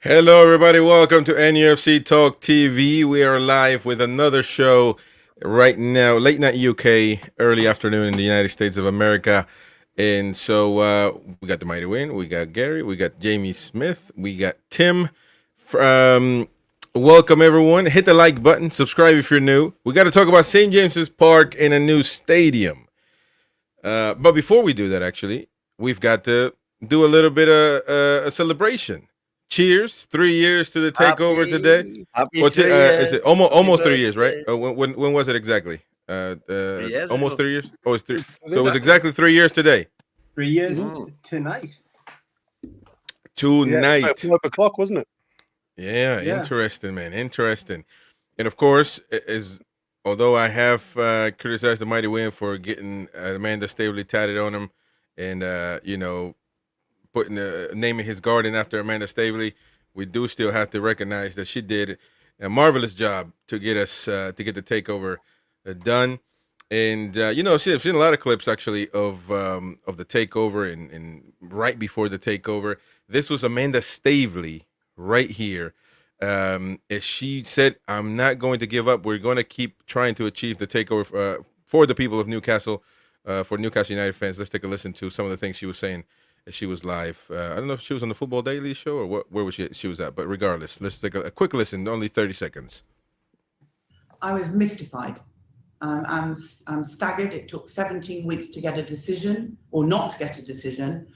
Hello, everybody. Welcome to NUFC Talk TV. We are live with another show right now, late night UK, early afternoon in the United States of America. And so we got the Mighty Win, we got Gary, we got Jamie Smith, we got Tim. Welcome, everyone. Hit the like button, subscribe if you're new. We got to talk about St. James's Park and a new stadium. But before we do that, actually, we've got to do a little bit of a celebration. Cheers! 3 years to the takeover today. Happy What's it? 3 years. Is it almost Happy 3 years, right? birthday. When was it exactly? 3 years Almost ago. 3 years. Oh, it's three. So it was exactly 3 years today. 3 years Mm. tonight. Tonight. Yeah, 5 o'clock, wasn't it? Yeah, Yeah. interesting, man. Interesting. And of course, although I have criticized the Mighty Win for getting Amanda Staveley tatted on him, and putting naming his garden after Amanda Staveley, we do still have to recognize that she did a marvelous job to get us to get the takeover done. And I've seen a lot of clips actually of the takeover and right before the takeover. This was Amanda Staveley right here. As she said, "I'm not going to give up. We're going to keep trying to achieve the takeover for the people of Newcastle, for Newcastle United fans." Let's take a listen to some of the things she was saying as she was live. I don't know if she was on the Football Daily show or where was she was at, but regardless, let's take a quick listen. Only 30 seconds. I was mystified. I'm staggered. It took 17 weeks to get a decision, or not to get a decision.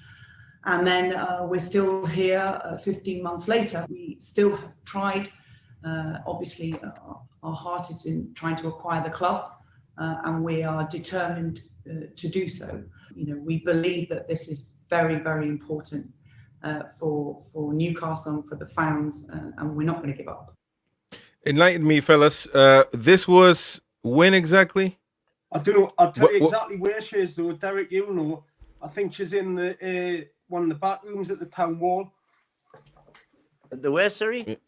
And then we're still here 15 months later. We still have tried. Obviously, our heart is in trying to acquire the club, and we are determined to do so. We believe that this is very, very important for Newcastle and for the fans, and we're not going to give up. Enlighten me, fellas. This was when exactly? I don't know. I'll tell you What- exactly where she is, though. Derek, you know. I think she's in the one of the back rooms at the town wall. The where, sorry?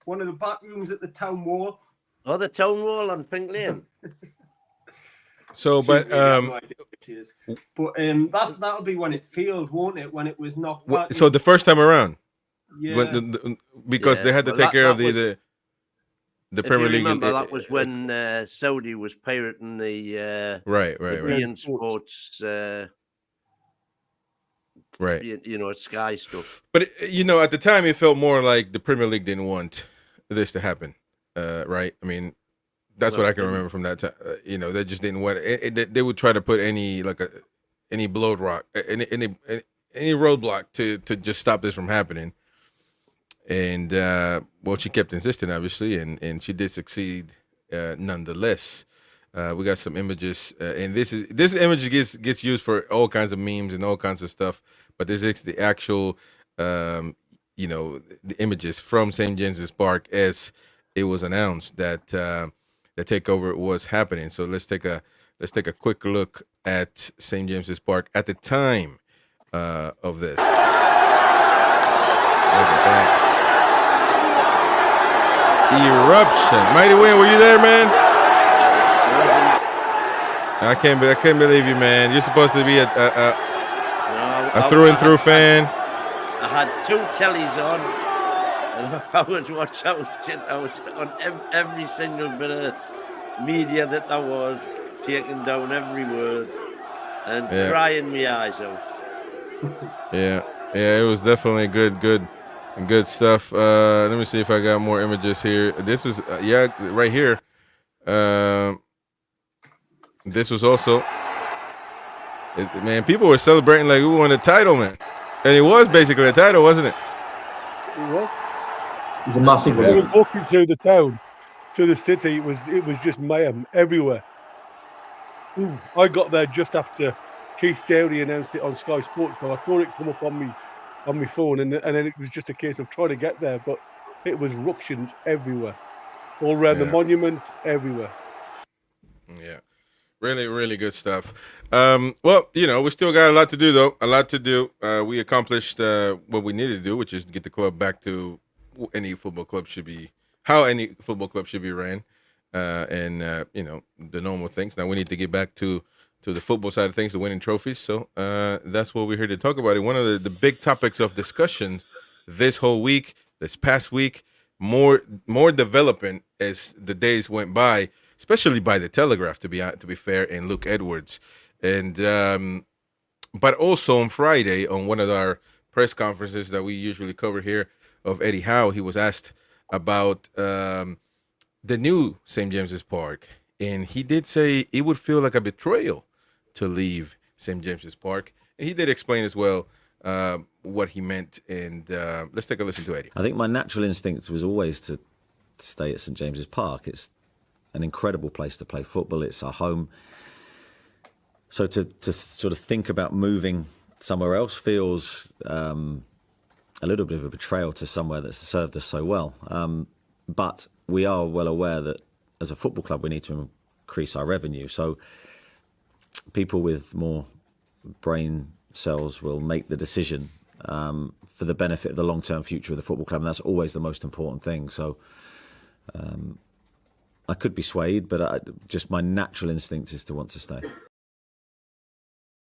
One of the back rooms at the town wall. Oh, the town wall on Pink Lane. So, She but really have no idea where she is. But that'll be when it failed, won't it? When it was knocked back. so the first time around, yeah. because Yeah, they had to well, take care of that was- the If Premier you League. remember, that was when Saudi was pirating the Right. Bein Sports, Right. Sky stuff. But at the time, it felt more like the Premier League didn't want this to happen, right? I mean, that's what I can remember from that time. They just didn't want it. They would try to put any blow rock, any roadblock to just stop this from happening. And she kept insisting, obviously, and she did succeed nonetheless. We got some images, and this image gets used for all kinds of memes and all kinds of stuff. But this is the actual, the images from St. James's Park as it was announced that the takeover was happening. So let's take a quick look at St. James's Park at the time of this. Look at that. Eruption. Mighty Win, were you there, man? I can't believe you, man. You're supposed to be a through and through fan. I had 2 tellies on, and I was watching. I was on every single bit of media that there was, taking down every word and crying my eyes out. Yeah, it was definitely good stuff. Let me see if I got more images here. This is right here. This was also, man, people were celebrating like we won a title, man. And it was basically a title, wasn't it? It was. It's a massive I one. was walking through the town, through the city. It was just mayhem everywhere. I got there just after Keith Dowdy announced it on Sky Sports, so I saw it come up on my phone, and then it was just a case of trying to get there, but it was ructions everywhere, all around the monument, everywhere. Yeah. Really, really good stuff. We still got a lot to do, though. A lot to do. We accomplished what we needed to do, which is to get the club back to how any football club should be ran, and the normal things. Now we need to get back to the football side of things, the winning trophies. So that's what we're here to talk about. And one of the big topics of discussion this whole week this past week. More development as the days went by, especially by the Telegraph, to be fair, and Luke Edwards, and but also on Friday on one of our press conferences that we usually cover here of Eddie Howe, he was asked about the new St. James's Park, and he did say it would feel like a betrayal to leave St. James's Park, and he did explain as well what he meant. And let's take a listen to Eddie. I think my natural instinct was always to stay at St. James's Park. It's an incredible place to play football. It's our home. So to sort of think about moving somewhere else feels a little bit of a betrayal to somewhere that's served us so well. But we are well aware that as a football club, we need to increase our revenue. So people with more brain cells will make the decision for the benefit of the long-term future of the football club. And that's always the most important thing. So I could be swayed, but just my natural instinct is to want to stay.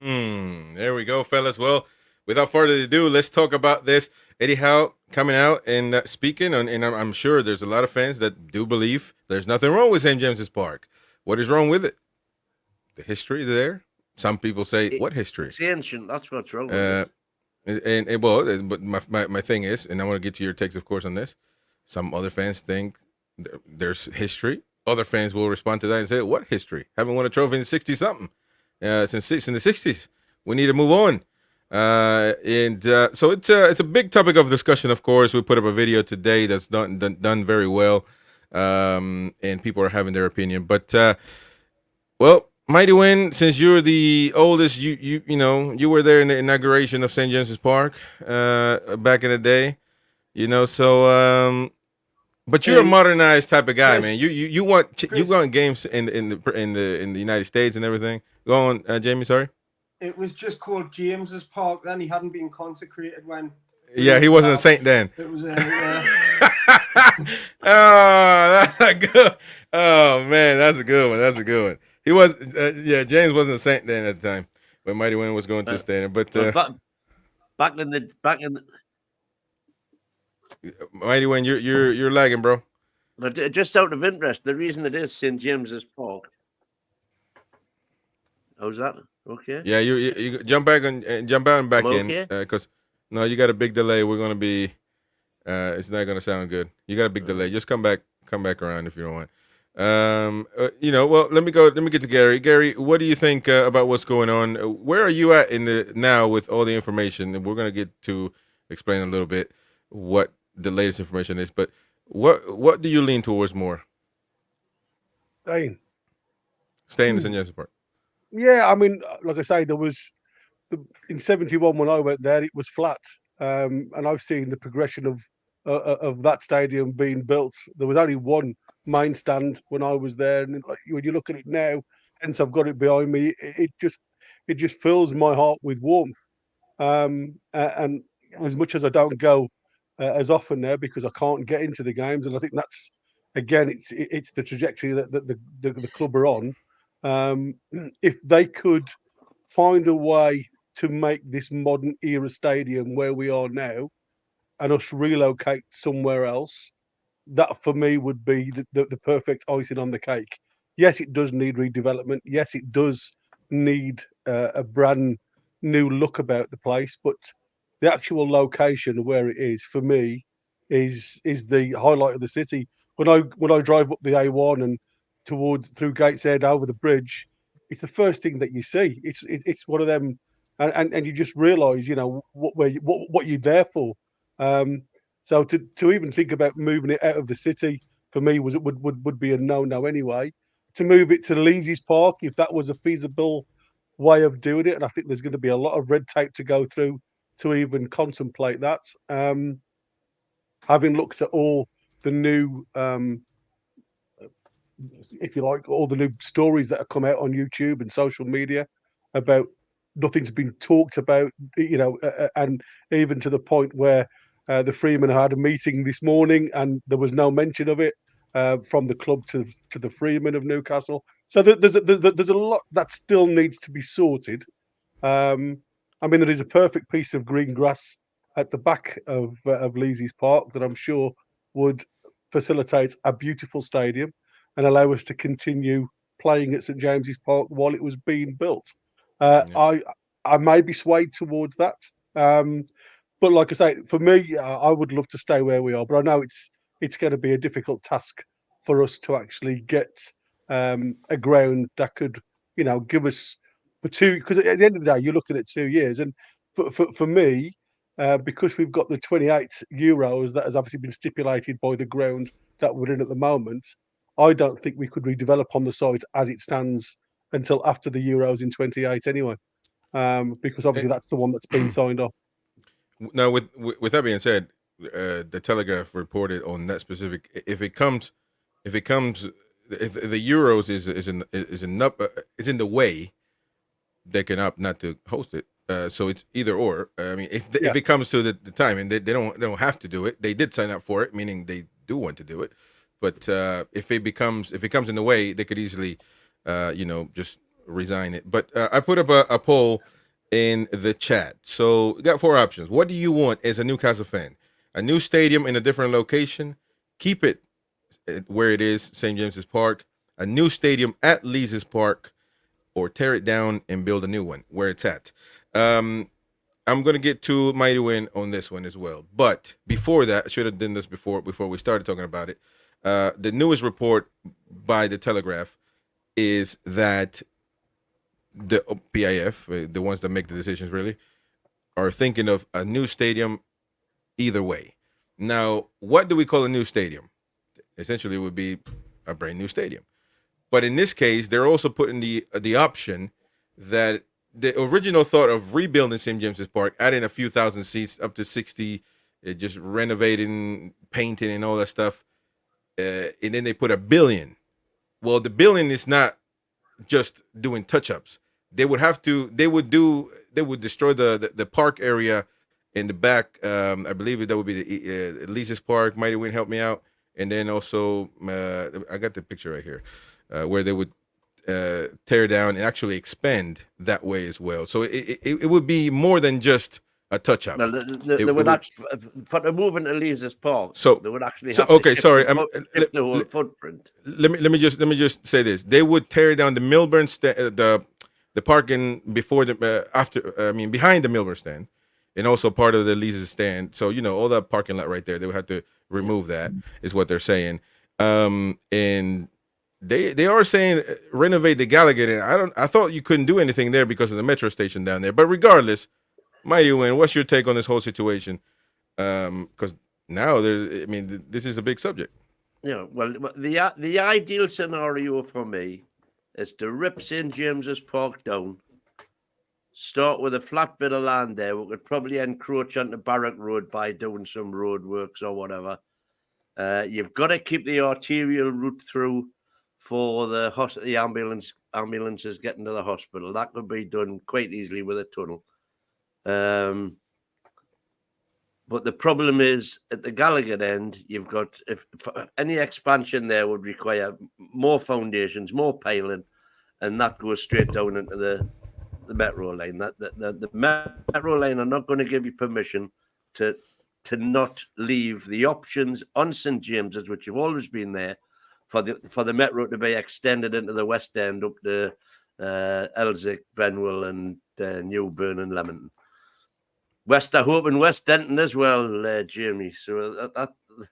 There we go, fellas. Well, without further ado, let's talk about this. Eddie Howe coming out and speaking, and I'm sure there's a lot of fans that do believe there's nothing wrong with St. James's Park. What is wrong with it? The history there. Some people say, what history? It's ancient. That's what's wrong with it. And well, but my thing is, and I want to get to your takes, of course, on this. Some other fans think there's history. Other fans will respond to that and say, what history? Haven't won a trophy in 60-something. Since in the 60s. We need to move on. So it's a big topic of discussion, of course. We put up a video today that's done very well, and people are having their opinion. But, well, Mighty Win, since you're the oldest, you you were there in the inauguration of St. James's Park back in the day, so but you're a modernized type of guy, Chris, man. You want games in the United States and everything. Go on, Jamie. Sorry. It was just called James's Park then. He hadn't been consecrated when. Yeah, he wasn't a saint then. It was. Oh, that's a good. Oh man, that's a good one. That's a good one. He was. James wasn't a saint then at the time, but Mighty Win was going to stand. But back in the Mighty Win, you're lagging, bro. But just out of interest, the reason it is St. James's Park. How's that? Okay. Yeah, you jump back and jump out and back Okay. in because no, you got a big delay. We're gonna be. It's not gonna sound good. You got a big delay. Just come back around if you don't want. Well, let me get to Gary. Gary, what do you think about what's going on? Where are you at now with all the information? And we're gonna get to explain a little bit what the latest information is. But what do you lean towards more? Staying in St. James's Park. Yeah, I mean, like I say, there was in '71 when I went there, it was flat, and I've seen the progression of that stadium being built. There was only one main stand when I was there, and when you look at it now, hence I've got it behind me. It just fills my heart with warmth. And as much as I don't go as often there because I can't get into the games, and I think that's again, it's the trajectory that the club are on. If they could find a way to make this modern era stadium where we are now and us relocate somewhere else, that for me would be the perfect icing on the cake. Yes, it does need redevelopment. Yes, it does need a brand new look about the place, but the actual location of where it is for me is the highlight of the city. When I drive up the A1 and through Gateshead over the bridge, it's the first thing that you see. It's one of them, and you just realise, what you're there for. So to even think about moving it out of the city for me would be a no anyway. To move it to Leesy's Park, if that was a feasible way of doing it, and I think there's going to be a lot of red tape to go through to even contemplate that. Having looked at all the new if you like, all the new stories that have come out on YouTube and social media about nothing's been talked about, and even to the point where the Freemen had a meeting this morning and there was no mention of it from the club to the Freemen of Newcastle. So there's a lot that still needs to be sorted. I mean, there is a perfect piece of green grass at the back of Leazy's Park that I'm sure would facilitate a beautiful stadium and allow us to continue playing at St James's Park while it was being built. I may be swayed towards that, but like I say, for me, I would love to stay where we are. But I know it's going to be a difficult task for us to actually get a ground that could, give us for two. Because at the end of the day, you're looking at 2 years, and for me, because we've got the 28 euros that has obviously been stipulated by the ground that we're in at the moment, I don't think we could redevelop on the site as it stands until after the Euros in 28 anyway, because obviously that's the one that's been signed off. Now, with that being said, the Telegraph reported on that specific. If the Euros is in the way, they can opt not to host it. So it's either or. I mean, if it comes to the time, and they don't have to do it, they did sign up for it, meaning they do want to do it. But if it comes in the way, they could easily, just resign it. But I put up a poll in the chat. So we got 4 options. What do you want as a Newcastle fan? A new stadium in a different location? Keep it where it is, St. James's Park. A new stadium at Leazes Park, or tear it down and build a new one where it's at. I'm going to get to Mighty Win on this one as well. But before that, I should have done this before we started talking about it. The newest report by the Telegraph is that the PIF, the ones that make the decisions really, are thinking of a new stadium either way. Now, what do we call a new stadium? Essentially, it would be a brand new stadium. But in this case, they're also putting the option that the original thought of rebuilding St. James's Park, adding a few thousand seats up to 60, just renovating, painting, and all that stuff, and then they put $1 billion. Well, the $1 billion is not just doing touch-ups. They would destroy the park area in the back. I believe that would be the Leazes Park. Mighty Win, help me out. And then also, I got the picture right here, where they would tear down and actually expand that way as well. So it would be more than just a touch-up. Well, they would actually, for the movement to Leazes Park, so they would actually so have okay, to sorry, shift the whole footprint. Let me just say this: they would tear down the Milburn the parking before behind the Milburn stand, and also part of the Leazes stand. So all that parking lot right there, they would have to remove that. Is what they're saying, and they are saying renovate the Gallagher. And I thought you couldn't do anything there because of the metro station down there. But regardless, Mighty Win, what's your take on this whole situation? Because now this is a big subject. Yeah, well, the ideal scenario for me is to rip St. James's Park down, start with a flat bit of land there. We could probably encroach onto Barrack Road by doing some road works or whatever. You've got to keep the arterial route through for the ambulances getting to the hospital. That could be done quite easily with a tunnel. But the problem is at the Gallagher end, you've got any expansion there would require more foundations, more piling, and that goes straight down into the metro line. The metro line are not going to give you permission to not leave the options on St. James's, which have always been there, for the metro to be extended into the West End up to Elsick, Benwell, and Newburn and Leamington. I hope in West Denton as well, Jamie. So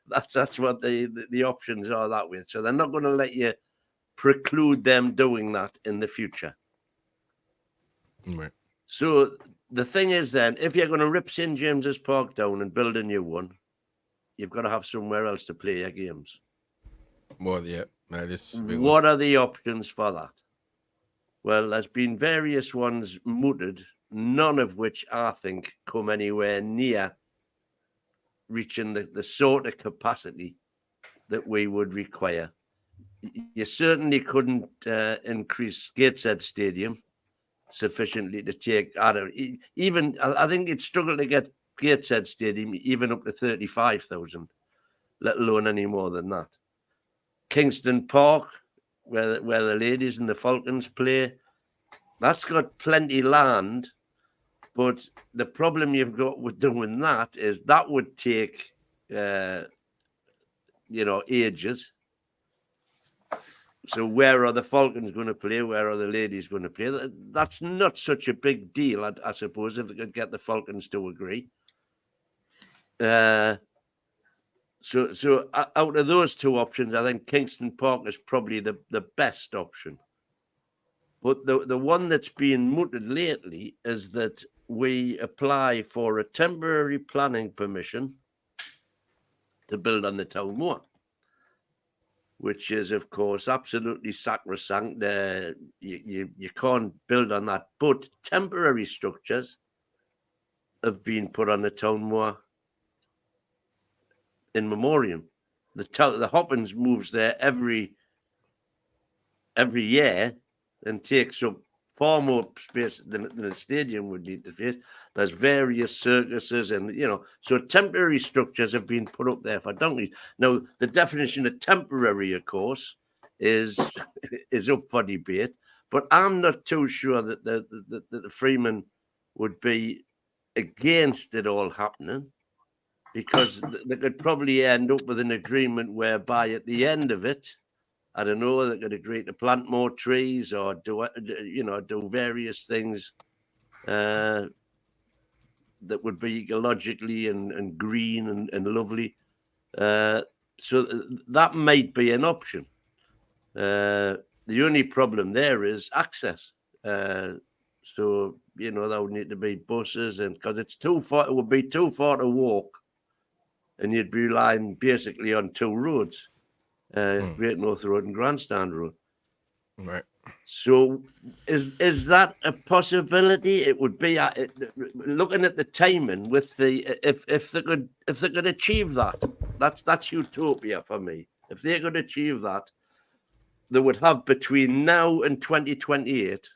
that's what the options are that way. So they're not going to let you preclude them doing that in the future. Right. So the thing is then, if you're going to rip St. James's Park down and build a new one, you've got to have somewhere else to play your games. Well, yeah, that is. What are the options for that? Well, there's been various ones mooted, none of which I think come anywhere near reaching the sort of capacity that we would require. You certainly couldn't increase Gateshead Stadium sufficiently to take even. I think you'd struggle to get Gateshead Stadium even up to 35,000, let alone any more than that. Kingston Park, where the ladies and the Falcons play, that's got plenty land, But the problem you've got with doing that is that would take, ages. So where are the Falcons going to play? Where are the ladies going to play? That's not such a big deal, I suppose, if they could get the Falcons to agree. So out of those two options, I think Kingston Park is probably the best option. But the one that's being mooted lately is that we apply for a temporary planning permission to build on the town moor, which is, of course, absolutely sacrosanct. You can't build on that. But temporary structures have been put on the town moor in memoriam. The Hoppins moves there every year and takes up far more space than the stadium would need to face. There's various circuses and, so temporary structures have been put up there for donkeys. Now, the definition of temporary, of course, is up for debate, but I'm not too sure that the Freemen would be against it all happening, because they could probably end up with an agreement whereby at the end of it, I don't know, they could agree to plant more trees or do various things that would be ecologically and green and lovely. So that might be an option. The only problem there is access. So, there would need to be buses, and because it's too far, it would be too far to walk, and you'd be relying basically on two roads. Great North Road and Grandstand Road. Right. So is that a possibility? It would be looking at the timing with the if they could achieve that. That's utopia for me. If they could achieve that, they would have between now and 2028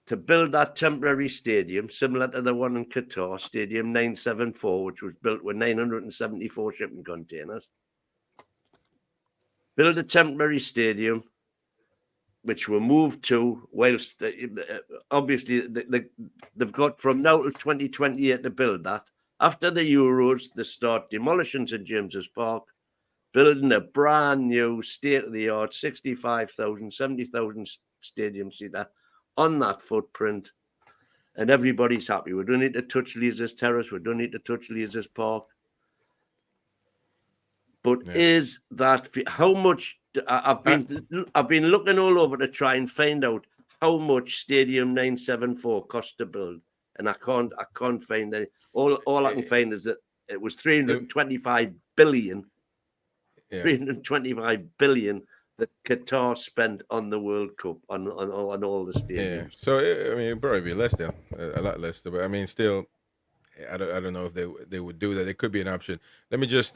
to build that temporary stadium similar to the one in Qatar, Stadium 974, which was built with 974 shipping containers. Build a temporary stadium, which will move to, whilst obviously they've got from now till 2028 to build that. After the Euros, they start demolishing St James's Park, building a brand new state-of-the-art 65,000, 70,000 stadium seater on that footprint, and everybody's happy. We don't need to touch Leazes Terrace. We don't need to touch Leazes Park. But is that how much? I've been looking all over to try and find out how much Stadium 974 cost to build, and I can't find any. All I can find is that it was 325 billion. Yeah. 325 billion that Qatar spent on the World Cup on all the stadiums. Yeah. So it'd probably be less than a lot less. But I mean, still, I don't know if they would do that. It could be an option. Let me just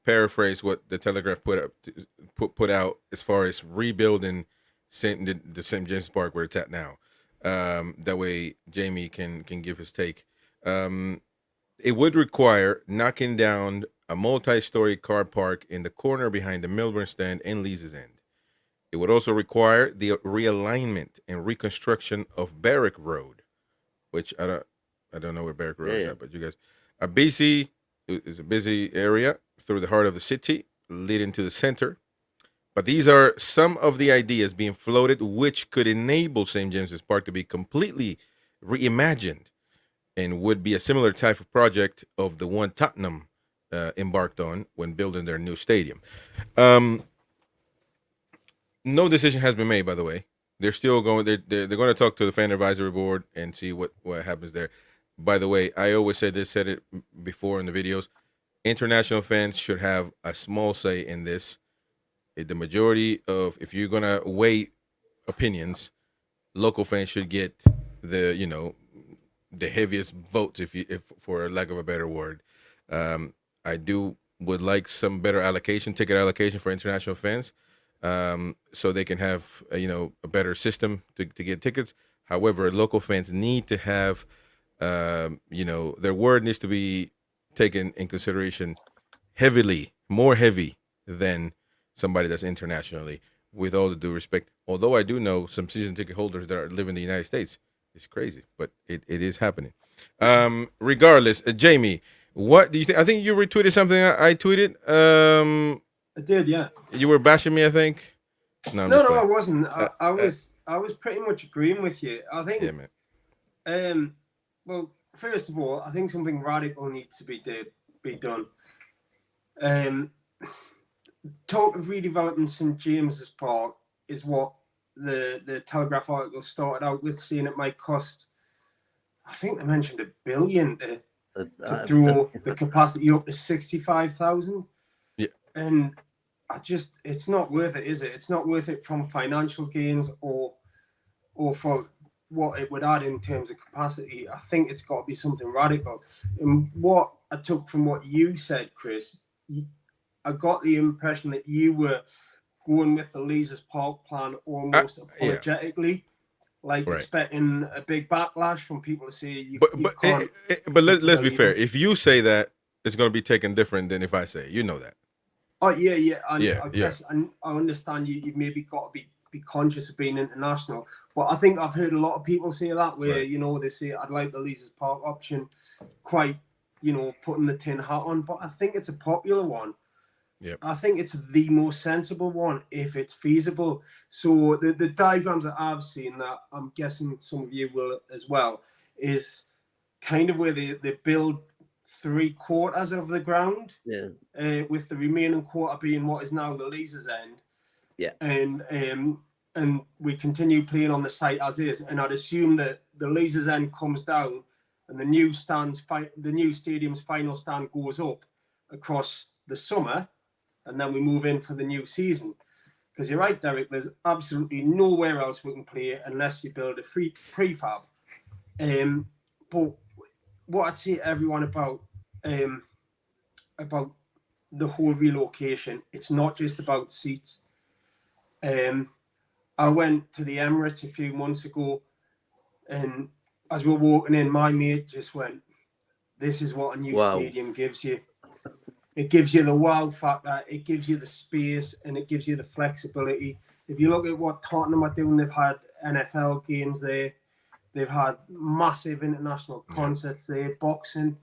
paraphrase what the Telegraph put out as far as rebuilding the St. James Park where it's at now. That way Jamie can give his take. It would require knocking down a multi-story car park in the corner behind the Milburn stand and Lee's End. It would also require the realignment and reconstruction of Barrack Road, which I don't know where Barrack Road is at, but you guys, a BC is a busy area through the heart of the city, leading to the center. But these are some of the ideas being floated, which could enable St. James's Park to be completely reimagined, and would be a similar type of project of the one Tottenham embarked on when building their new stadium. No decision has been made, by the way. They're still going. They're going to talk to the fan advisory board and see what happens there. By the way, I always said it before in the videos. International fans should have a small say in this. The majority of, if you're gonna weigh opinions, local fans should get the heaviest votes, if for lack of a better word. I would like some better ticket allocation for international fans, so they can have a better system to get tickets. However, local fans need to have their word needs to be taken in consideration more heavy than somebody that's internationally, with all the due respect. Although I do know some season ticket holders that live in the United States It's crazy, but it is happening. Regardless, Jamie, what do you think? I think you retweeted something I tweeted. I did, yeah. You were bashing me, I think. No, I'm No, just no, I playing. wasn't. Uh, I was pretty much agreeing with you. I think, yeah, man. well, first of all, I think something radical needs to be done. Um, talk of redevelopment St James's Park is what the Telegraph article started out with, saying it might cost, I think they mentioned $1 billion to throw the capacity up to 65,000. Yeah. And it's not worth it, is it? It's not worth it from financial gains or for what it would add in terms of capacity. I think it's got to be something radical. And what I took from what you said, Chris, I got the impression that you were going with the Leazes Park plan almost apologetically, like expecting a big backlash from people to say you can't. But let's be fair. If you say that, it's going to be taken different than if I say it. You know that. Oh yeah. I guess I understand you maybe got to be conscious of being international, but I think I've heard a lot of people say that where they say I'd like the Leazes Park option, quite putting the tin hat on, but I think it's a popular one. Yep. I think it's the most sensible one if it's feasible. So the diagrams that I've seen, that I'm guessing some of you will as well, is kind of where they build 3/4 of the ground, with the remaining quarter being what is now the Leazes end. Yeah. And we continue playing on the site as is. And I'd assume that the Leazes end comes down and the new stadium's final stand goes up across the summer. And then we move in for the new season. Because you're right, Derek, there's absolutely nowhere else we can play unless you build a free prefab. But what I'd say to everyone about the whole relocation, it's not just about seats. I went to the Emirates a few months ago, and as we were walking in, my mate just went, "This is what a new stadium gives you. It gives you the wow factor, it gives you the space, and it gives you the flexibility." If you look at what Tottenham are doing, they've had NFL games there, they've had massive international concerts there, boxing,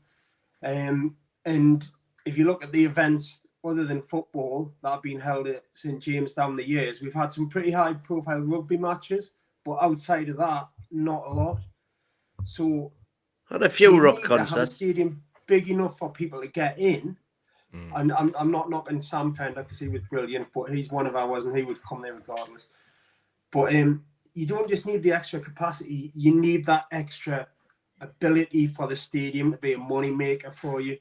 and if you look at the events other than football that have been held at St James down the years, we've had some pretty high-profile rugby matches, but outside of that, not a lot. So, had a few rock concerts. Have a stadium big enough for people to get in. And I'm not knocking Sam Fender because he was brilliant, but he's one of ours and he would come there regardless. But you don't just need the extra capacity, you need that extra ability for the stadium to be a money maker for you.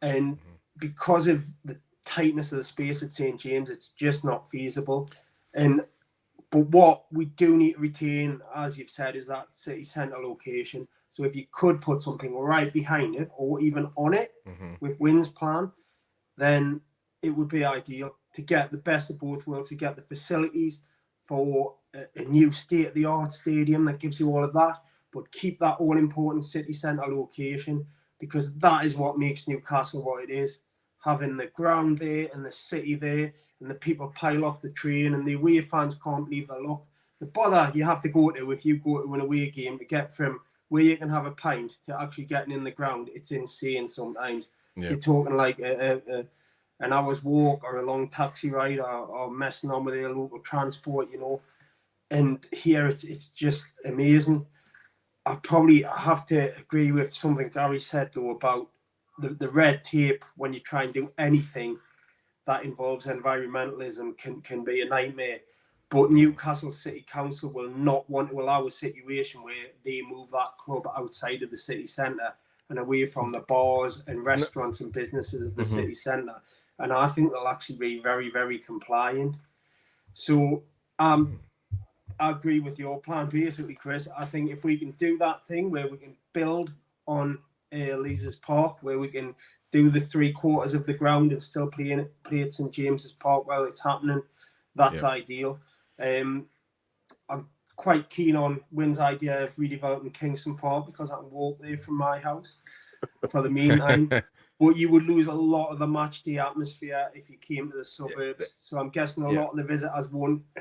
And because of the tightness of the space at St James, it's just not feasible. But what we do need to retain, as you've said, is that city centre location. So if you could put something right behind it or even on it with Wynn's plan, then it would be ideal to get the best of both worlds, to get the facilities for a new state-of-the-art stadium that gives you all of that, but keep that all-important city centre location, because that is what makes Newcastle what it is. Having the ground there and the city there, and the people pile off the train, and the away fans can't leave their luck. The bother you have to go to if you go to an away game to get from where you can have a pint to actually getting in the ground, it's insane sometimes. Yeah. You're talking like an hour's walk or a long taxi ride or messing on with their local transport, And here it's just amazing. I probably have to agree with something Gary said, though, about the red tape when you try and do anything that involves environmentalism can be a nightmare. But Newcastle City Council will not want to allow a situation where they move that club outside of the city centre and away from the bars and restaurants and businesses of the city centre. And I think they'll actually be very, very compliant. So I agree with your plan, basically, Chris. I think if we can do that thing where we can build on Leazes Park, where we can do the 3/4 of the ground and still play at St James's Park while it's happening, that's ideal. I'm quite keen on Wynn's idea of redeveloping Kingston Park because I can walk there from my house for the meantime. But you would lose a lot of the match day atmosphere if you came to the suburbs. So I'm guessing a lot of the visitors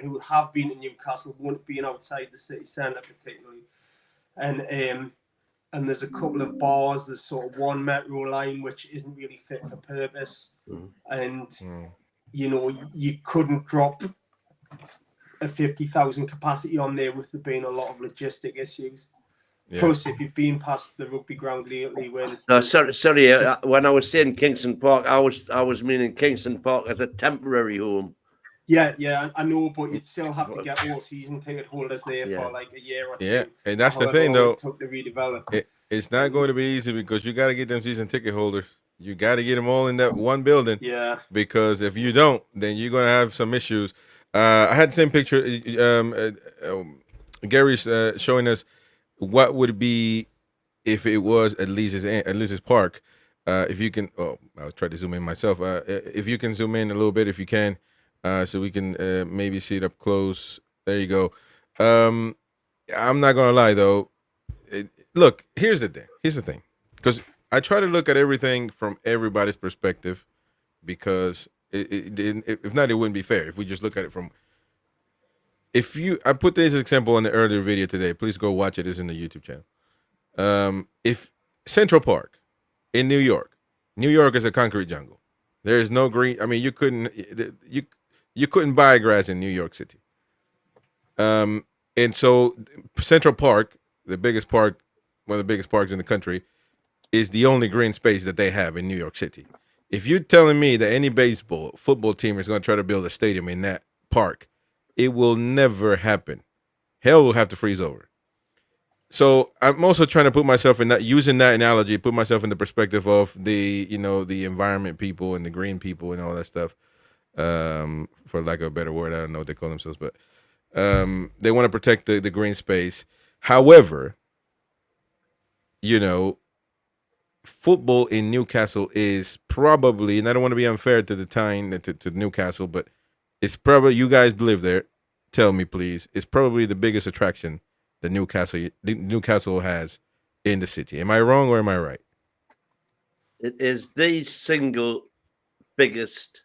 who have been to Newcastle won't be outside the city centre particularly. and there's a couple of bars. There's sort of one metro line which isn't really fit for purpose, and you know, you couldn't drop a 50,000 capacity on there with there being a lot of logistic issues. Yeah. Plus, if you've been past the rugby ground lately, when No, sorry. When I was saying Kingston Park, I was meaning Kingston Park as a temporary home. yeah, I know, but you'd still have to get all season ticket holders there for like a year or two. Yeah, and that's the however thing, long though. it took to redevelop. It's not going to be easy because you got to get them season ticket holders. You got to get them all in that one building. Yeah. Because if you don't, then you're going to have some issues. I had the same picture. Gary's showing us what would be if it was at Lisa's Park. If you can, I'll try to zoom in myself. If you can zoom in a little bit, if you can, so we can maybe see it up close. There you go. I'm not gonna lie though. Look, here's the thing. Because I try to look at everything from everybody's perspective, because if not, it wouldn't be fair. If we just look at it from, I put this example in the earlier video today. Please go watch it. It's in the YouTube channel. If Central Park in New York is a concrete jungle. There is no green. I mean, you couldn't buy grass in New York City. And so Central Park, the biggest park, one of the biggest parks in the country, is the only green space that they have in New York City. If you're telling me that any football team is going to try to build a stadium in that park, it will never happen. Hell will have to freeze over. So I'm also trying to put myself in that, using that analogy, put myself in the perspective of the environment people and the green people and all that stuff. For lack of a better word, I don't know what they call themselves, but they want to protect the green space. However, football in Newcastle is probably, and I don't want to be unfair to the time to Newcastle, but it's probably, you guys live there. Tell me, please. It's probably the biggest attraction that Newcastle has in the city. Am I wrong or am I right? It is the single biggest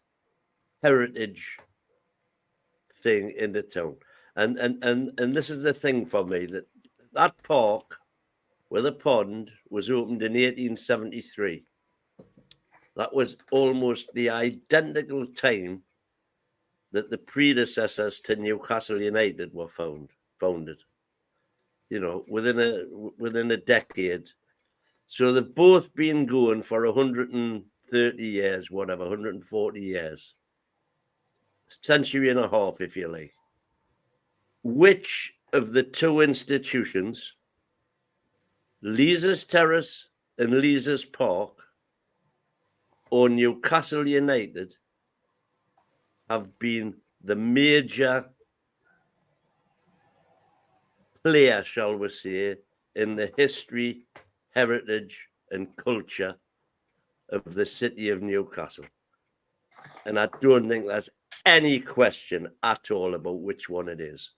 heritage thing in the town, and this is the thing for me, that park with a pond was opened in 1873. That was almost the identical time that the predecessors to Newcastle United were founded. Within a decade. So they've both been going for 130 years, whatever, 140 years. Century and a half, if you like. Which of the two institutions, Leazes Terrace and Leazes Park, or Newcastle United, have been the major player, shall we say, in the history, heritage, and culture of the city of Newcastle? And I don't think there's any question at all about which one it is.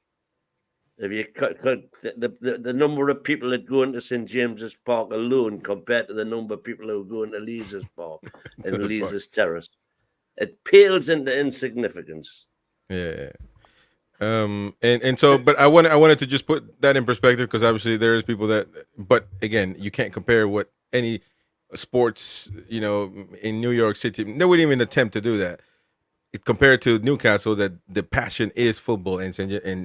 If you the number of people that go into St James's Park alone compared to the number of people who go into Leazes Park and Leazes Terrace, it pales into insignificance. Yeah. And so, but I wanted to just put that in perspective, because obviously there's people that, but again, you can't compare what any sports, in New York City, they wouldn't even attempt to do that. Compared to Newcastle, that the passion is football, and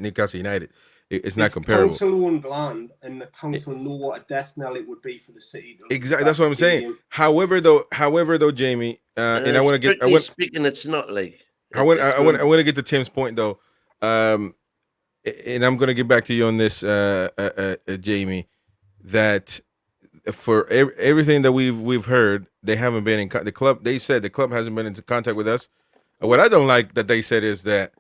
Newcastle United, it's not comparable. Council-owned land, and the council know what a death knell it would be for the city. Exactly, that's what I'm saying. However, though, Jamie, and I want to get, speaking, it's not like I want to get to Tim's point though, and I'm going to get back to you on this, Jamie, that for everything that we've heard, they haven't been in the club. They said the club hasn't been in contact with us. What I don't like that they said is that,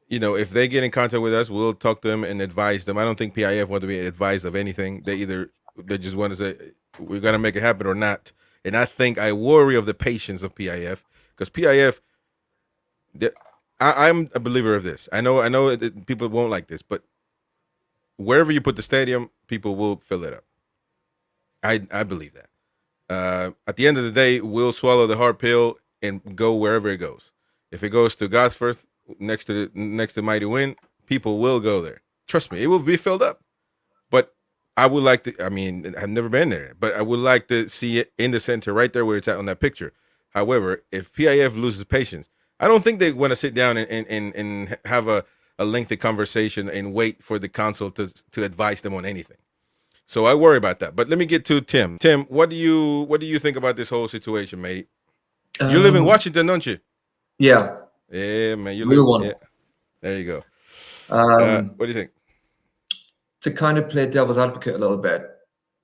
if they get in contact with us, we'll talk to them and advise them. I don't think PIF want to be advised of anything. They just want to say we're going to make it happen or not. And I worry of the patience of PIF, because PIF, I'm a believer of this. I know that people won't like this, but wherever you put the stadium, people will fill it up. I believe that. At the end of the day, we'll swallow the hard pill and go wherever it goes. If it goes to Gosforth next to Mighty Wind, people will go there. Trust me, it will be filled up. But I would like to. I mean, I've never been there, but I would like to see it in the center, right there where it's at on that picture. However, if PIF loses patience, I don't think they want to sit down and have a lengthy conversation and wait for the council to advise them on anything. So I worry about that. But let me get to Tim. Tim, what do you think about this whole situation, mate? You live in Washington, don't you? Yeah, Yeah, man. You real live. one. Yeah. There you go. What do you think? To kind of play devil's advocate a little bit.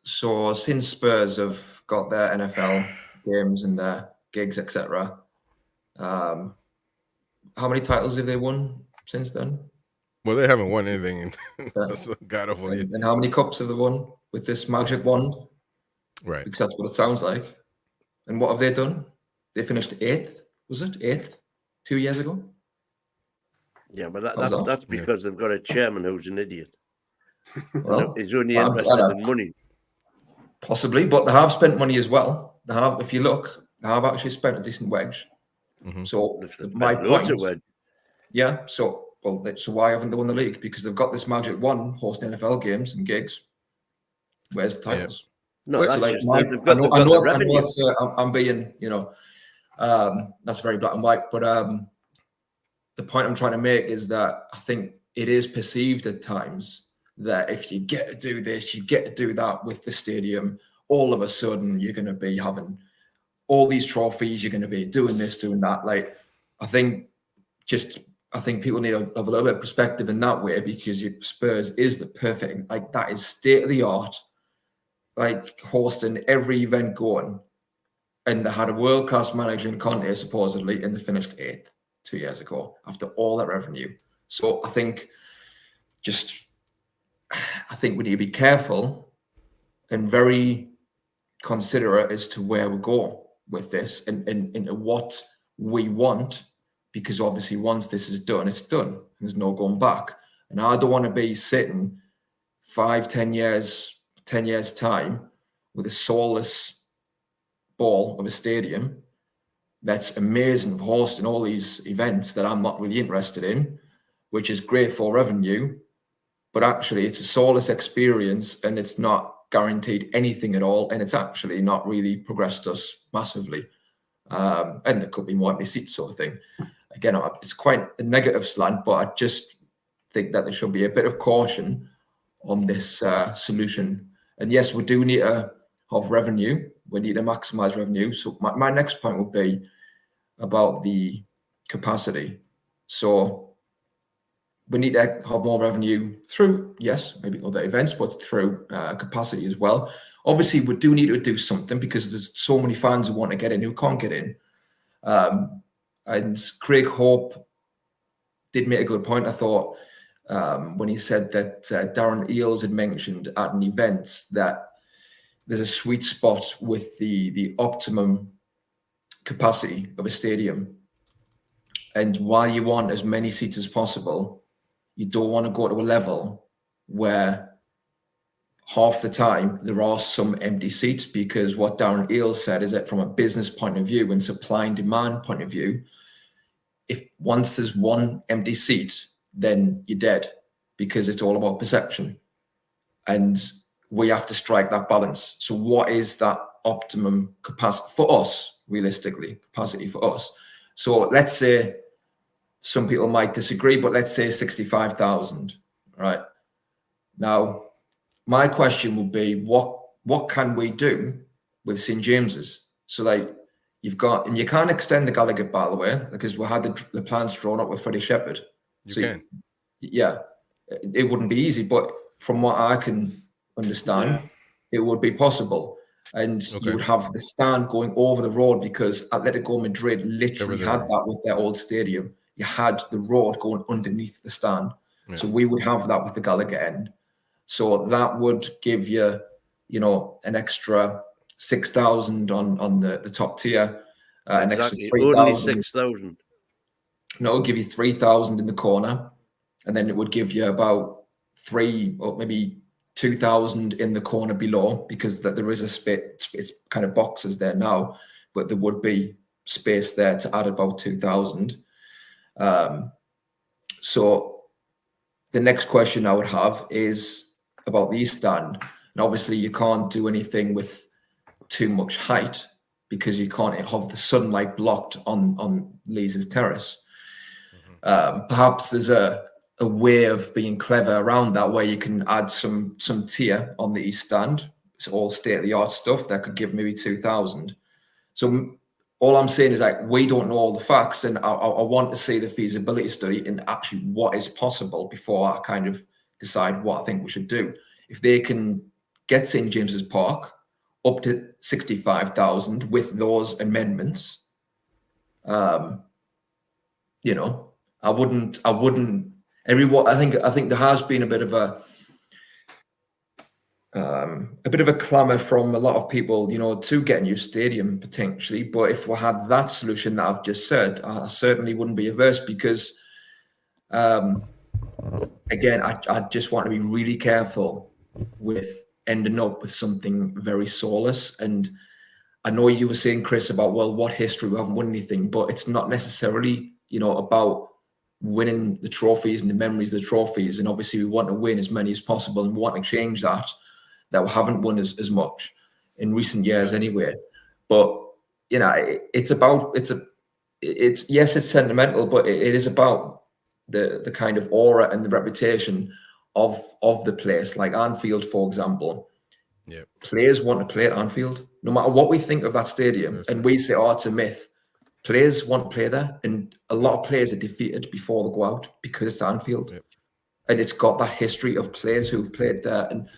So since Spurs have got their NFL games and their gigs, etc., how many titles have they won since then? Well, they haven't won anything. Yeah. So God awful. And how many cups have they won with this magic wand? Right. Because that's what it sounds like. And what have they done? They finished 8th, was it? 8th 2 years ago? Yeah, but How's that? that's because they've got a chairman who's an idiot. Well, He's only I interested know. in money. Possibly, but they have spent money as well. They have, if you look, they have actually spent a decent wedge. Mhm. So They've spent my loads point, of wedge. yeah. So why haven't they won the league? Because they've got this magic wand hosting NFL games and gigs. Where's the titles? No, Well, that's So like, just I they've know, got the I revenue. know it's, I'm being, that's very black and white. But the point I'm trying to make is that I think it is perceived at times that if you get to do this, you get to do that with the stadium, all of a sudden you're going to be having all these trophies, you're going to be doing this, doing that. Like, I think people need to have a little bit of perspective in that way, because Spurs is the perfect, like, that is state of the art, like hosting every event going. And they had a world-class manager in Conte, supposedly, and they finished 8th 2 years ago after all that revenue. So I think we need to be careful and very considerate as to where we go with this and what we want, because obviously once this is done, it's done. There's no going back. And I don't want to be sitting 10 years time with a soulless ball of a stadium that's amazing for hosting all these events that I'm not really interested in, which is great for revenue, but actually it's a soulless experience and it's not guaranteed anything at all, and it's actually not really progressed us massively. And there could be more empty seats, sort of thing. Again, it's quite a negative slant, but I just think that there should be a bit of caution on this solution. And yes, we do need to have revenue. We need to maximize revenue. So my next point would be about the capacity. So we need to have more revenue through, yes, maybe other events, but through capacity as well. Obviously, we do need to do something because there's so many fans who want to get in who can't get in. And Craig Hope did make a good point, I thought, when he said that Darren Eales had mentioned at an event that there's a sweet spot with the optimum capacity of a stadium. And while you want as many seats as possible, you don't want to go to a level where half the time there are some empty seats, because what Darren Eales said is that from a business point of view and supply and demand point of view, if once there's one empty seat, then you're dead, because it's all about perception. And we have to strike that balance. So what is that optimum capacity for us, realistically, capacity for us? So let's say, some people might disagree, but let's say 65,000, right? Now, my question would be, what can we do with St. James's? So like, you've got, and you can't extend the Gallagher, by the way, because we had the plans drawn up with Freddie Shepherd. You can. Yeah, it wouldn't be easy, but from what I can understand, it would be possible. And you would have the stand going over the road, because Atletico Madrid literally had that with their old stadium. You had the road going underneath the stand. Yeah. So we would have that with the Gallagher end. So that would give you, an extra 6,000 on the top tier, an extra 3,000. Only 6,000. No, it would give you 3,000 in the corner, and then it would give you about 3 or maybe 2,000 in the corner below, because that there is a space. It's kind of boxes there now, but there would be space there to add about 2,000. So the next question I would have is about the East Stand. And obviously you can't do anything with too much height because you can't have the sunlight blocked on Lees's terrace. Perhaps there's a way of being clever around that, where you can add some tier on the east stand. It's all state-of-the-art stuff that could give maybe 2,000. So all I'm saying is, like, we don't know all the facts, and I want to see the feasibility study and actually what is possible before I kind of decide what I think we should do. If they can get St James's Park up to 65,000 with those amendments, you know, I wouldn't. I think there has been a bit of a clamour from a lot of people, you know, to get a new stadium potentially. But if we had that solution that I've just said, I certainly wouldn't be averse, because, again, I just want to be really careful with ending up with something very soulless. And I know you were saying, Chris, about, well, what history? We haven't won anything, but it's not necessarily, you know, about winning the trophies and the memories of the trophies. And obviously we want to win as many as possible, and we want to change that we haven't won as much in recent years anyway. But, you know, it's yes, it's sentimental, but it is about the kind of aura and the reputation of the place. Like Anfield, for example. Yeah. Players want to play at Anfield, no matter what we think of that stadium. And we say, oh, it's a myth. Players want to play there, and a lot of players are defeated before they go out because it's Anfield. Yep. And it's got that history of players who've played there. And,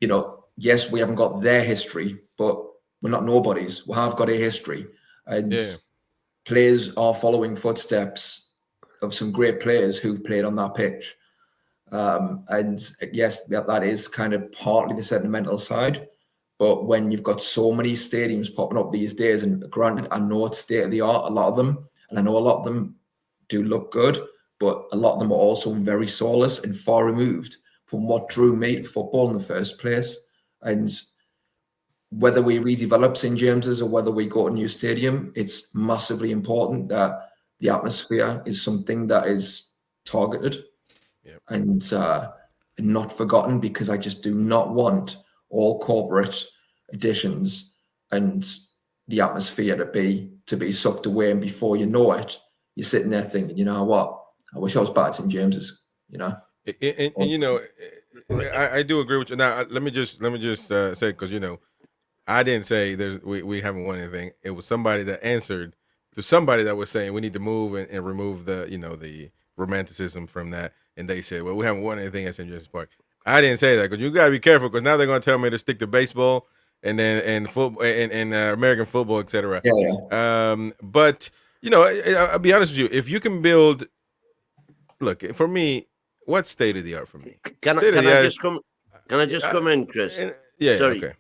you know, yes, we haven't got their history, but we're not nobodies. We have got a history. And players are following footsteps of some great players who've played on that pitch. And yes, that is kind of partly the sentimental side. But when you've got so many stadiums popping up these days, and granted, I know it's state of the art, a lot of them, and I know a lot of them do look good, but a lot of them are also very soulless and far removed from what drew me to football in the first place. And whether we redevelop St James's or whether we go to a new stadium, it's massively important that the atmosphere is something that is targeted and not forgotten, because I just do not want all corporate additions and the atmosphere to be sucked away, and before you know it, you're sitting there thinking, you know what, I wish I was back at St James's, you know. And you know, I do agree with you. Now let me just say, because, you know, I didn't say we haven't won anything. It was somebody that answered to somebody that was saying we need to move and remove the, you know, the romanticism from that, and they said, well, we haven't won anything at St. James's Park. I didn't say that, because you gotta be careful, because now they're gonna tell me to stick to baseball and football and American football, etc. But, you know, I'll be honest with you. If you can build, look, for me, what's state of the art for me? Can I just come in, Chris? Sorry. Okay.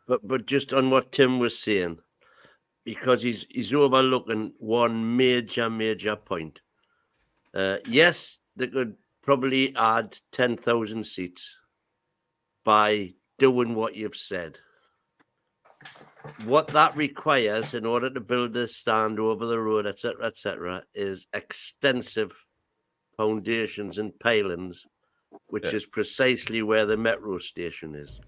But just on what Tim was saying, because he's overlooking one major point. Yes, they could probably add 10,000 seats by doing what you've said. What that requires in order to build a stand over the road, etc., is extensive foundations and pilings, which is precisely where the metro station is.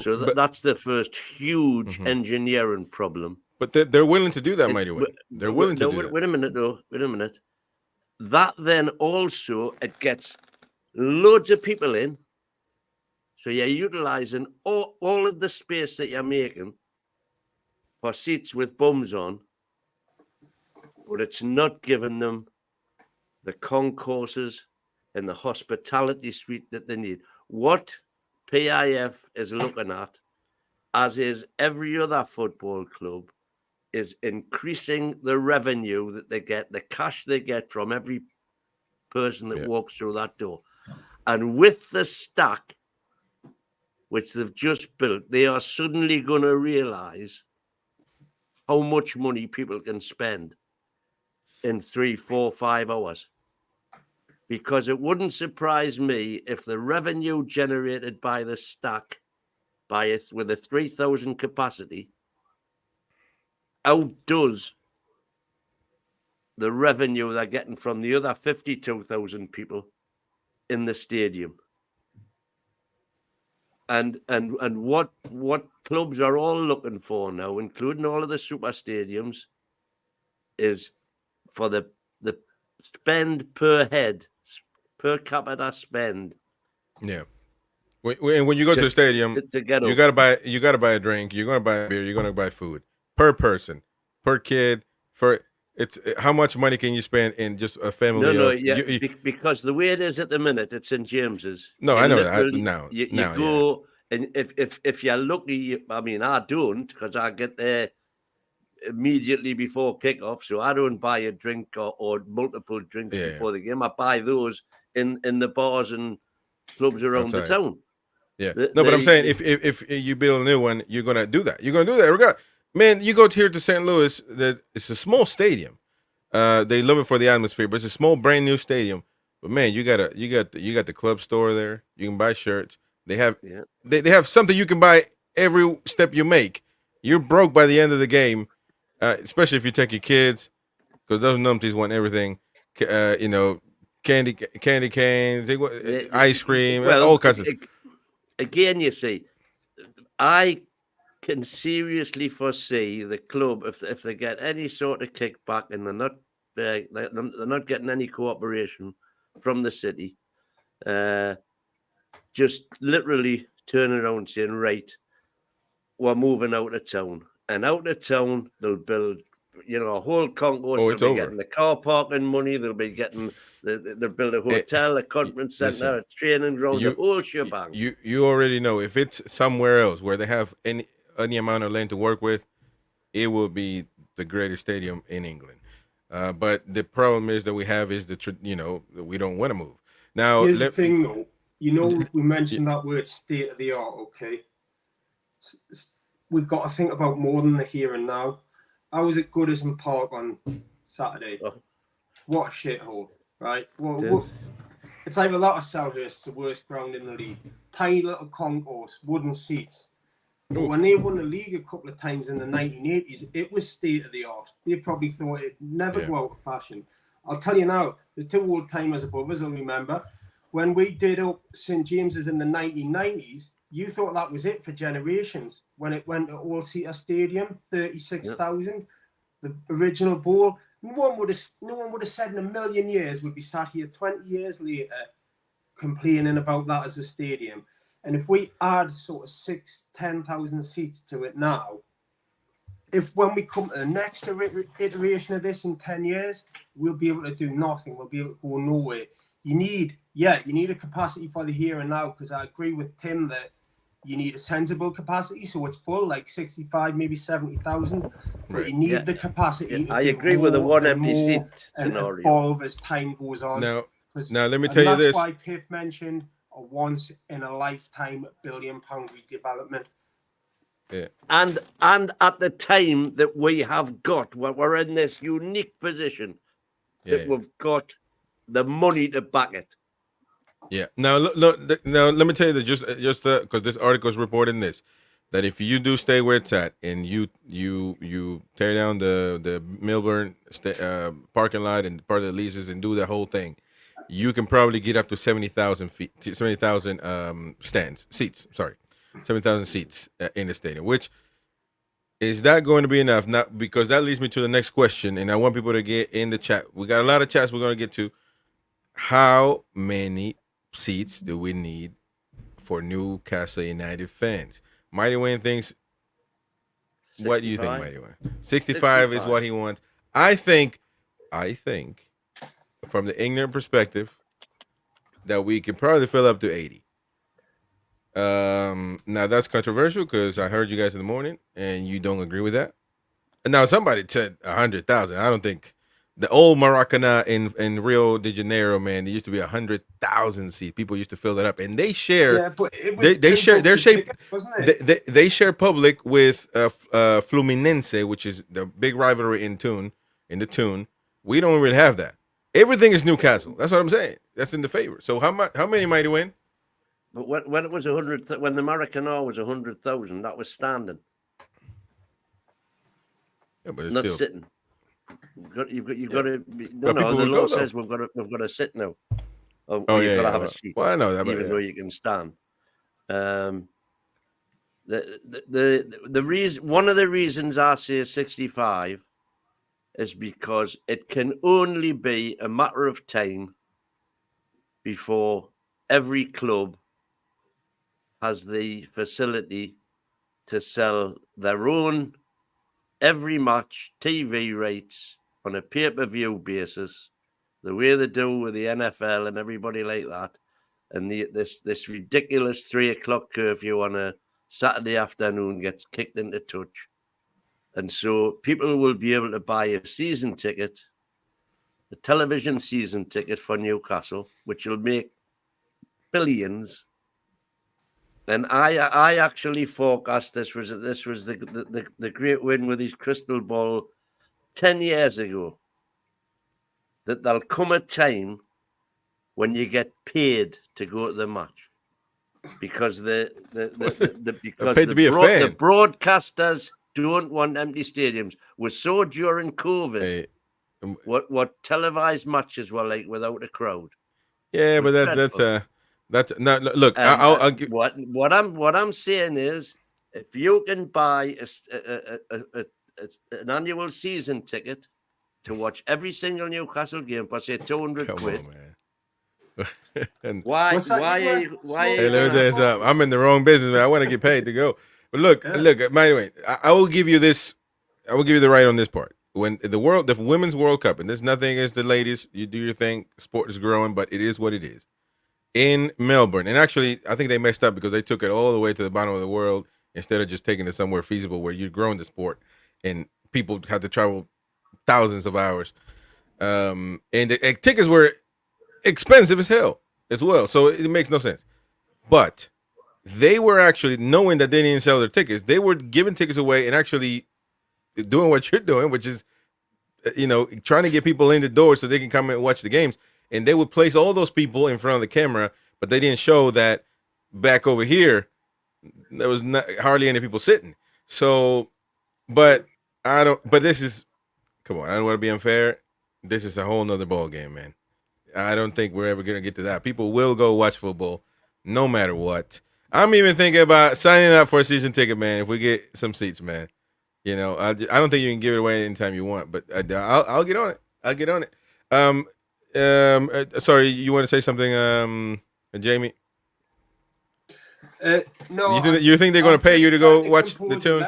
So that's the first huge engineering problem. But they're willing to do that, Mighty Win. They're willing to do that. Wait a minute, though. Wait a minute. That then also, it gets loads of people in. So you're utilising all of the space that you're making for seats with bums on, but it's not giving them the concourses and the hospitality suite that they need. What PIF is looking at, as is every other football club, is increasing the revenue that they get, the cash they get from every person that walks through that door. And with the stack, which they've just built, they are suddenly going to realise how much money people can spend in 3, 4, 5 hours. Because it wouldn't surprise me if the revenue generated by the stack, with a 3,000 capacity, outdoes the revenue they're getting from the other 52,000 people in the stadium. and what clubs are all looking for now, including all of the super stadiums, is for the spend per head, per capita spend. Yeah. When you go to the stadium, to get you up. gotta buy a drink. You're gonna buy a beer. You're gonna buy food per person, per kid. For it's how much money can you spend in just a family No, of? yeah, because the way it is at the minute, it's St James's. No, You I know that literally- now. You Now, go, and if you're lucky, I mean, I don't, because I get there immediately before kickoff, so I don't buy a drink or multiple drinks Yeah. before the game. I buy those in the bars and clubs around the Outside. town. Yeah. But I'm saying if you build a new one, you're gonna do that. You're gonna do that. Regard, man, you go here to St. Louis. That it's a small stadium. They love it for the atmosphere, but it's a small, brand new stadium. But man, you got the club store there. You can buy shirts. They have they have something you can buy every step you make. You're broke by the end of the game, especially if you take your kids, because those numpties want everything. You know, candy canes, they want ice cream, all kinds of. Again, you see, I can seriously foresee the club if they get any sort of kickback and they're not getting any cooperation from the city, just literally turning around and saying, right, we're moving out of town, and out of town they'll build, a whole concourse. Oh, it's they'll be over. getting the car parking money. They'll be getting they'll build a hotel, a conference center, a training ground, the whole shebang. You already know if it's somewhere else where they have any amount of land to work with, it will be the greatest stadium in England. But the problem is that we have is we don't want to move. Now, here's the thing, though. We mentioned that word state of the art. Okay, we've got to think about more than the here and now. I was at Goodison Park on Saturday. Oh. What a shithole, right? It's either that or Selhurst, the worst ground in the league. Tiny little concourse, wooden seats. But when they won the league a couple of times in the 1980s, it was state of the art. They probably thought it'd never go out of fashion. I'll tell you now, the two old timers above us will remember when we did up St James's in the 1990s. You thought that was it for generations when it went to All-Seater Stadium, 36,000, the original bowl. No one would have said in a million years we'd be sat here 20 years later complaining about that as a stadium. And if we add sort of 10,000 seats to it now, when we come to the next iteration of this in 10 years, we'll be able to do nothing. We'll be able to go nowhere. You need a capacity for the here and now, because I agree with Tim that you need a sensible capacity, so it's full, like 65, maybe 70,000. But you need the capacity. I agree with the one empty seat and evolve as time goes on. Now let me tell you this. That's why Piff mentioned a once in a lifetime £1 billion redevelopment. Yeah. And at the time that we have got, we're in this unique position that we've got the money to back it. Yeah. Now, look. Now, let me tell you that just because this article is reporting this, that if you do stay where it's at and you tear down the Milburn parking lot and part of the leases and do the whole thing, you can probably get up to 70,000 seats. Sorry, 70,000 seats in the stadium. Which is that going to be enough? Not because that leads me to the next question, and I want people to get in the chat. We got a lot of chats we're going to get to. How many seats do we need for Newcastle United fans? Mighty Wayne thinks. 65. What do you think, Mighty Wayne? 65 is what he wants. I think, from the ignorant perspective, that we can probably fill up to 80. Now that's controversial because I heard you guys in the morning and you don't agree with that. And now somebody said 100,000. I don't think. The old Maracana in Rio de Janeiro, man, there used to be 100,000 seats. People used to fill that up, and they share. Yeah, but they share. They're shaped. Wasn't it? They share public with Fluminense, which is the big rivalry in the tune. We don't really have that. Everything is Newcastle. That's what I'm saying. That's in the favor. So how many might he win? But when it was 100, when the Maracana was 100,000, that was standing. Yeah, but it's not still sitting. You've got to. No, the law says we've got to sit now. You've got to have a seat. Well, I know that, even though you can stand. the reason, one of the reasons I say 65 is because it can only be a matter of time before every club has the facility to sell their own every match TV rates on a pay-per-view basis, the way they do with the NFL and everybody like that, and this ridiculous 3:00 curfew on a Saturday afternoon gets kicked into touch. And so people will be able to buy a season ticket, a television season ticket for Newcastle, which will make billions. And I actually forecast this was the great win with his crystal ball 10 years ago, that there'll come a time when you get paid to go to the match, because Paid to be a fan. the broadcasters don't want empty stadiums. We saw during COVID Hey, what televised matches were like without a crowd. yeah, It was but dreadful. that's no. Look, And I'll give. what I'm saying is, if you can buy an annual season ticket to watch every single Newcastle game for say 200 Come quid, on, man. And why What's that why you are were you, why are hey, you let me gonna tell you something. I'm in the wrong business, man. I want to get paid to go. But look, Yeah. look. By the way, I will give you this. I will give you the right on this part. When the women's World Cup, and there's nothing against the ladies. You do your thing. Sport is growing, but it is what it is. In Melbourne, and actually, I think they messed up because they took it all the way to the bottom of the world instead of just taking it somewhere feasible where you're growing the sport, and people had to travel thousands of hours. And the tickets were expensive as hell as well, so it makes no sense. But they were actually, knowing that they didn't sell their tickets, they were giving tickets away and actually doing what you're doing, which is, trying to get people in the door so they can come and watch the games. And they would place all those people in front of the camera, but they didn't show that back over here there was hardly any people sitting. So, but this is, come on, I don't want to be unfair. This is a whole nother ball game, man. I don't think we're ever gonna get to that. People will go watch football, no matter what. I'm even thinking about signing up for a season ticket, man. If we get some seats, man. I don't think you can give it away anytime you want, but I'll get on it. I'll get on it. Sorry, you want to say something, Jamie? No. You think they're going to pay you to go watch the tune?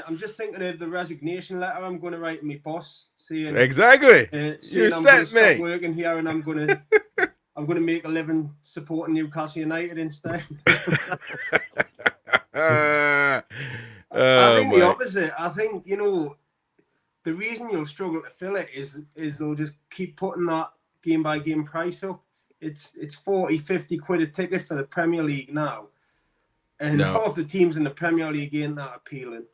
I'm just thinking of the resignation letter I'm going to write to my boss, saying exactly. You're set, mate. Stop working here, and I'm going to make a living supporting Newcastle United instead. I think the opposite. I think the reason you'll struggle to fill it is they'll just keep putting that game by game price up. It's 40, 50 quid a ticket for the Premier League now, and half the teams in the Premier League ain't that appealing.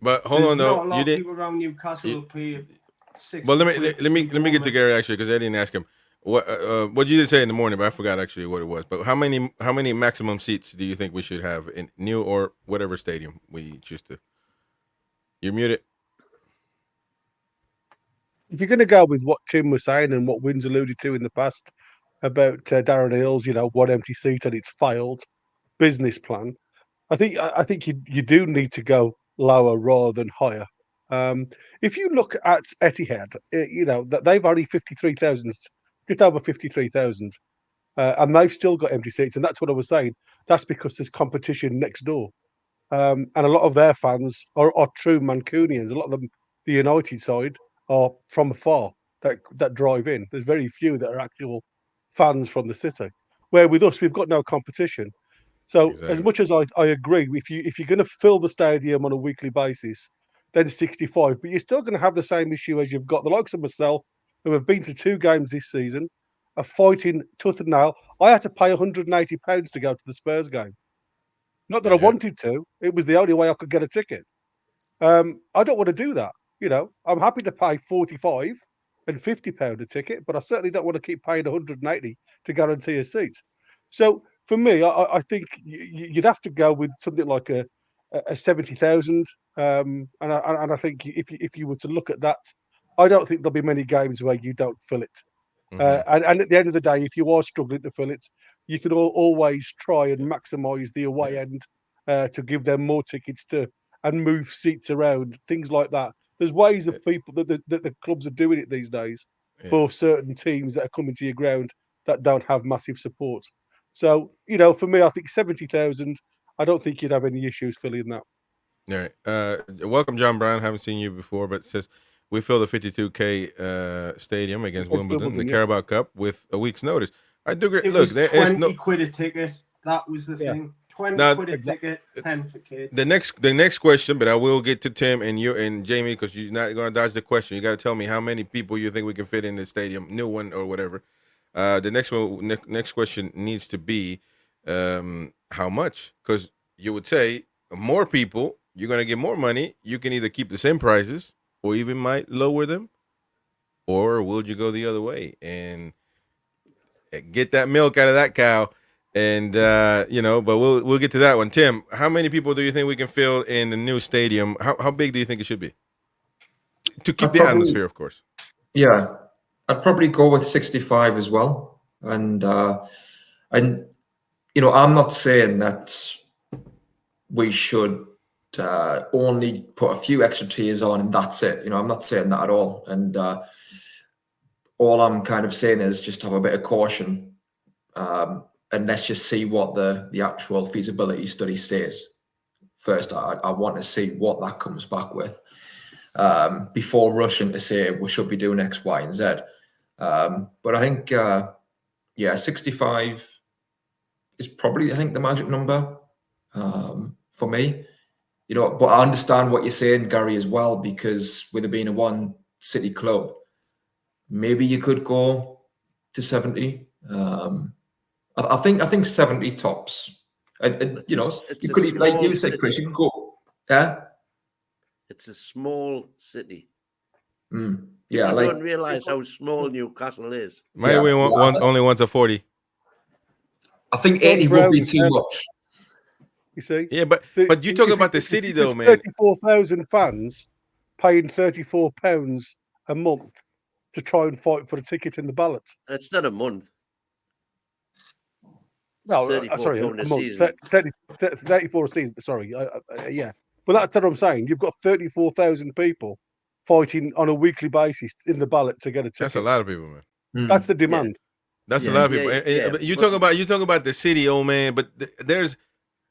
But hold on, though. Not a lot of people around Newcastle will pay 60. Well, let me get to Gary actually, because I didn't ask him what you did say in the morning, but I forgot actually what it was. But how many maximum seats do you think we should have in new or whatever stadium we choose to? You're muted. If you're going to go with what Tim was saying and what Wynn's alluded to in the past about Darren Hill's, one empty seat and it's failed business plan, I think you do need to go lower rather than higher. If you look at Etihad, that they've only 53,000, just over 53,000, and they've still got empty seats. And that's what I was saying. That's because there's competition next door. And a lot of their fans are true Mancunians. A lot of them, the United side, are from afar that drive in. There's very few that are actual fans from the city. Where with us, we've got no competition. So as much as I agree, if you're going to fill the stadium on a weekly basis, then 65. But you're still going to have the same issue as you've got the likes of myself, who have been to 2 games this season, are fighting tooth and nail. I had to pay £180 to go to the Spurs game. Not that I wanted to. It was the only way I could get a ticket. I don't want to do that. I'm happy to pay £45 and £50 a ticket, but I certainly don't want to keep paying £180 to guarantee a seat. So for me, I think you'd have to go with something like a 70,000. And I think if you were to look at that, I don't think there'll be many games where you don't fill it. And at the end of the day, if you are struggling to fill it, you can always try and maximise the away end to give them more tickets and move seats around, things like that. There's ways of people that the clubs are doing it these days for certain teams that are coming to your ground that don't have massive support. So, for me, I think 70,000, I don't think you'd have any issues filling that. All right. Welcome, John Brown. Haven't seen you before, but it says we filled the 52K stadium against Wimbledon, the Carabao Cup, with a week's notice. I do agree. It Look, was 20 quid a ticket. That was the thing. 20 quid a ticket, 10 for kids. The next question, but I will get to Tim and you and Jamie because you're not going to dodge the question. You got to tell me how many people you think we can fit in the stadium, new one or whatever. The next question needs to be how much? Because you would say more people, you're going to get more money. You can either keep the same prices or even might lower them, or will you go the other way and get that milk out of that cow? And but we'll get to that one. Tim, how many people do you think we can fill in the new stadium? How big do you think it should be to keep the atmosphere, of course? Yeah, I'd probably go with 65 as well. And I'm not saying that we should only put a few extra tiers on and that's it. I'm not saying that at all. And all I'm kind of saying is just have a bit of caution. And let's just see what the actual feasibility study says. First, I want to see what that comes back with before rushing to say we should be doing X, Y, and Z. But I think, 65 is probably, I think, the magic number for me. But I understand what you're saying, Gary, as well, because with it being a one city club, maybe you could go to 70. I think 70 tops. And you could, like you said, Chris, you could go. Yeah, it's a small city. Yeah, you don't realize how small Newcastle is. Only wants a 40. I think 80 would be too much. You see? Yeah, but you talk about the city though, man. 34,000 fans paying £34 a month to try and fight for a ticket in the ballot. It's not a month. No, sorry, a month. 34 a season. Sorry, yeah. But that's what I'm saying. You've got 34,000 people fighting on a weekly basis in the ballot to get a ticket. That's a lot of people, man. That's the demand. Yeah. That's a lot of people. You talk about the city, old man. But there's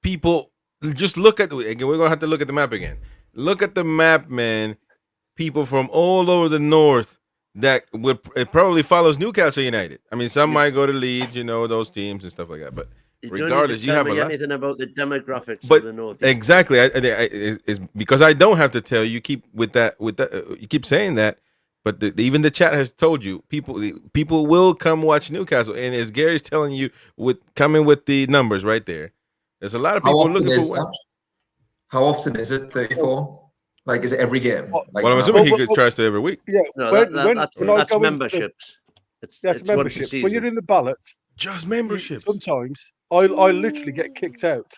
people. Just look at again. We're gonna have to look at the map again. Look at the map, man. People from all over the north that it probably follows Newcastle United. I mean, some might go to Leeds, those teams and stuff like that. But regardless, you have a lot. Anything about the demographics of the north? Exactly, is because I don't have to tell you. Keep with that. You keep saying that, but even the chat has told you people will come watch Newcastle, and as Gary's telling you, coming with the numbers right there, there's a lot of people looking for that. How often is it? 34. Like, is it every game? Well, I'm assuming he tries to every week. Yeah, that's memberships. That's memberships. When you're in the ballot, just memberships. Sometimes I literally get kicked out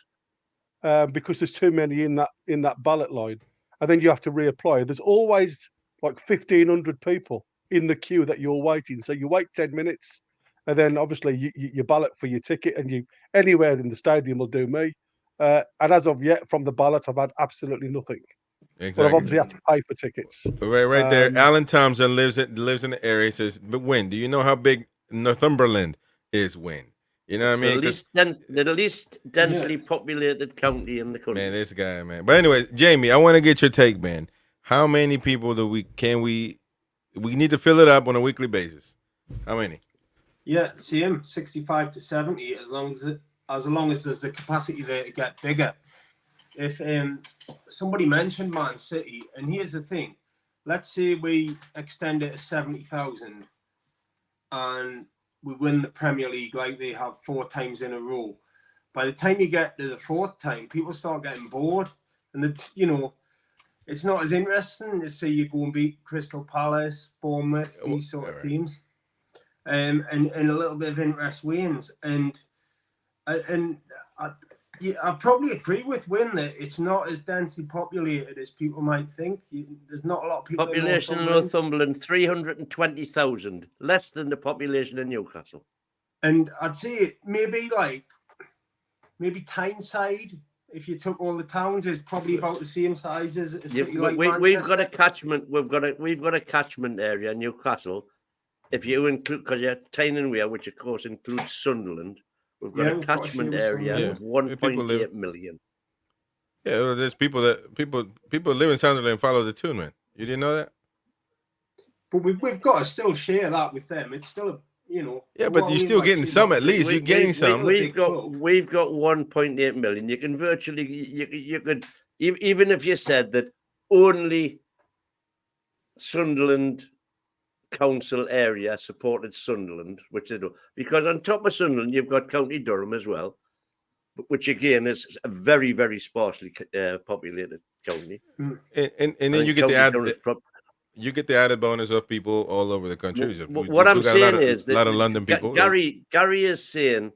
because there's too many in that ballot line, and then you have to reapply. There's always like 1,500 people in the queue that you're waiting. So you wait 10 minutes, and then obviously you ballot for your ticket, and anywhere in the stadium will do me. And as of yet, from the ballot, I've had absolutely nothing. Exactly. But I've obviously had to pay for tickets. Right there. Alan Thompson lives in the area. He says, "But when? Do you know how big Northumberland is? When? You know what I mean? The least densely populated county in the country." Man, this guy, man. But anyway, Jamie, I want to get your take, man. How many people we need to fill it up on a weekly basis? How many? Yeah, same 65 to 70. As long as there's the capacity there to get bigger. If somebody mentioned Man City, and here's the thing, let's say we extend it to 70,000 and we win the Premier League like they have 4 times in a row. By the time you get to the 4th time, people start getting bored, and it's not as interesting as say you go and beat Crystal Palace, Bournemouth, these sort of teams, and a little bit of interest wanes. I probably agree with Wynn that it's not as densely populated as people might think. There's not a lot of people. Population in Northumberland, 320,000, less than the population in Newcastle. And I'd say maybe Tyneside if you took all the towns, is probably about the same size as a Yeah, city like we've got a Manchester. catchment. We've got a catchment area, Newcastle. If you include, because you're Tyne Wear, which of course includes Sunderland, we've got Yeah, a we've got a catchment few with area Sunderland. of Yeah, people live- 1.8 million. Yeah, well, there's people live in Sunderland and follow the tune, man. You didn't know that? But we've got to still share that with them. It's still a, Yeah, but you're still getting some at least. You're getting some. We've got 1.8 million. You can virtually you could even if you said that only Sunderland council area supported Sunderland, which they do, because on top of Sunderland you've got County Durham as well, which again is a very, very sparsely populated county. And then you get the added bonus of people all over the country. What I'm saying is that a lot of London people. Gary is saying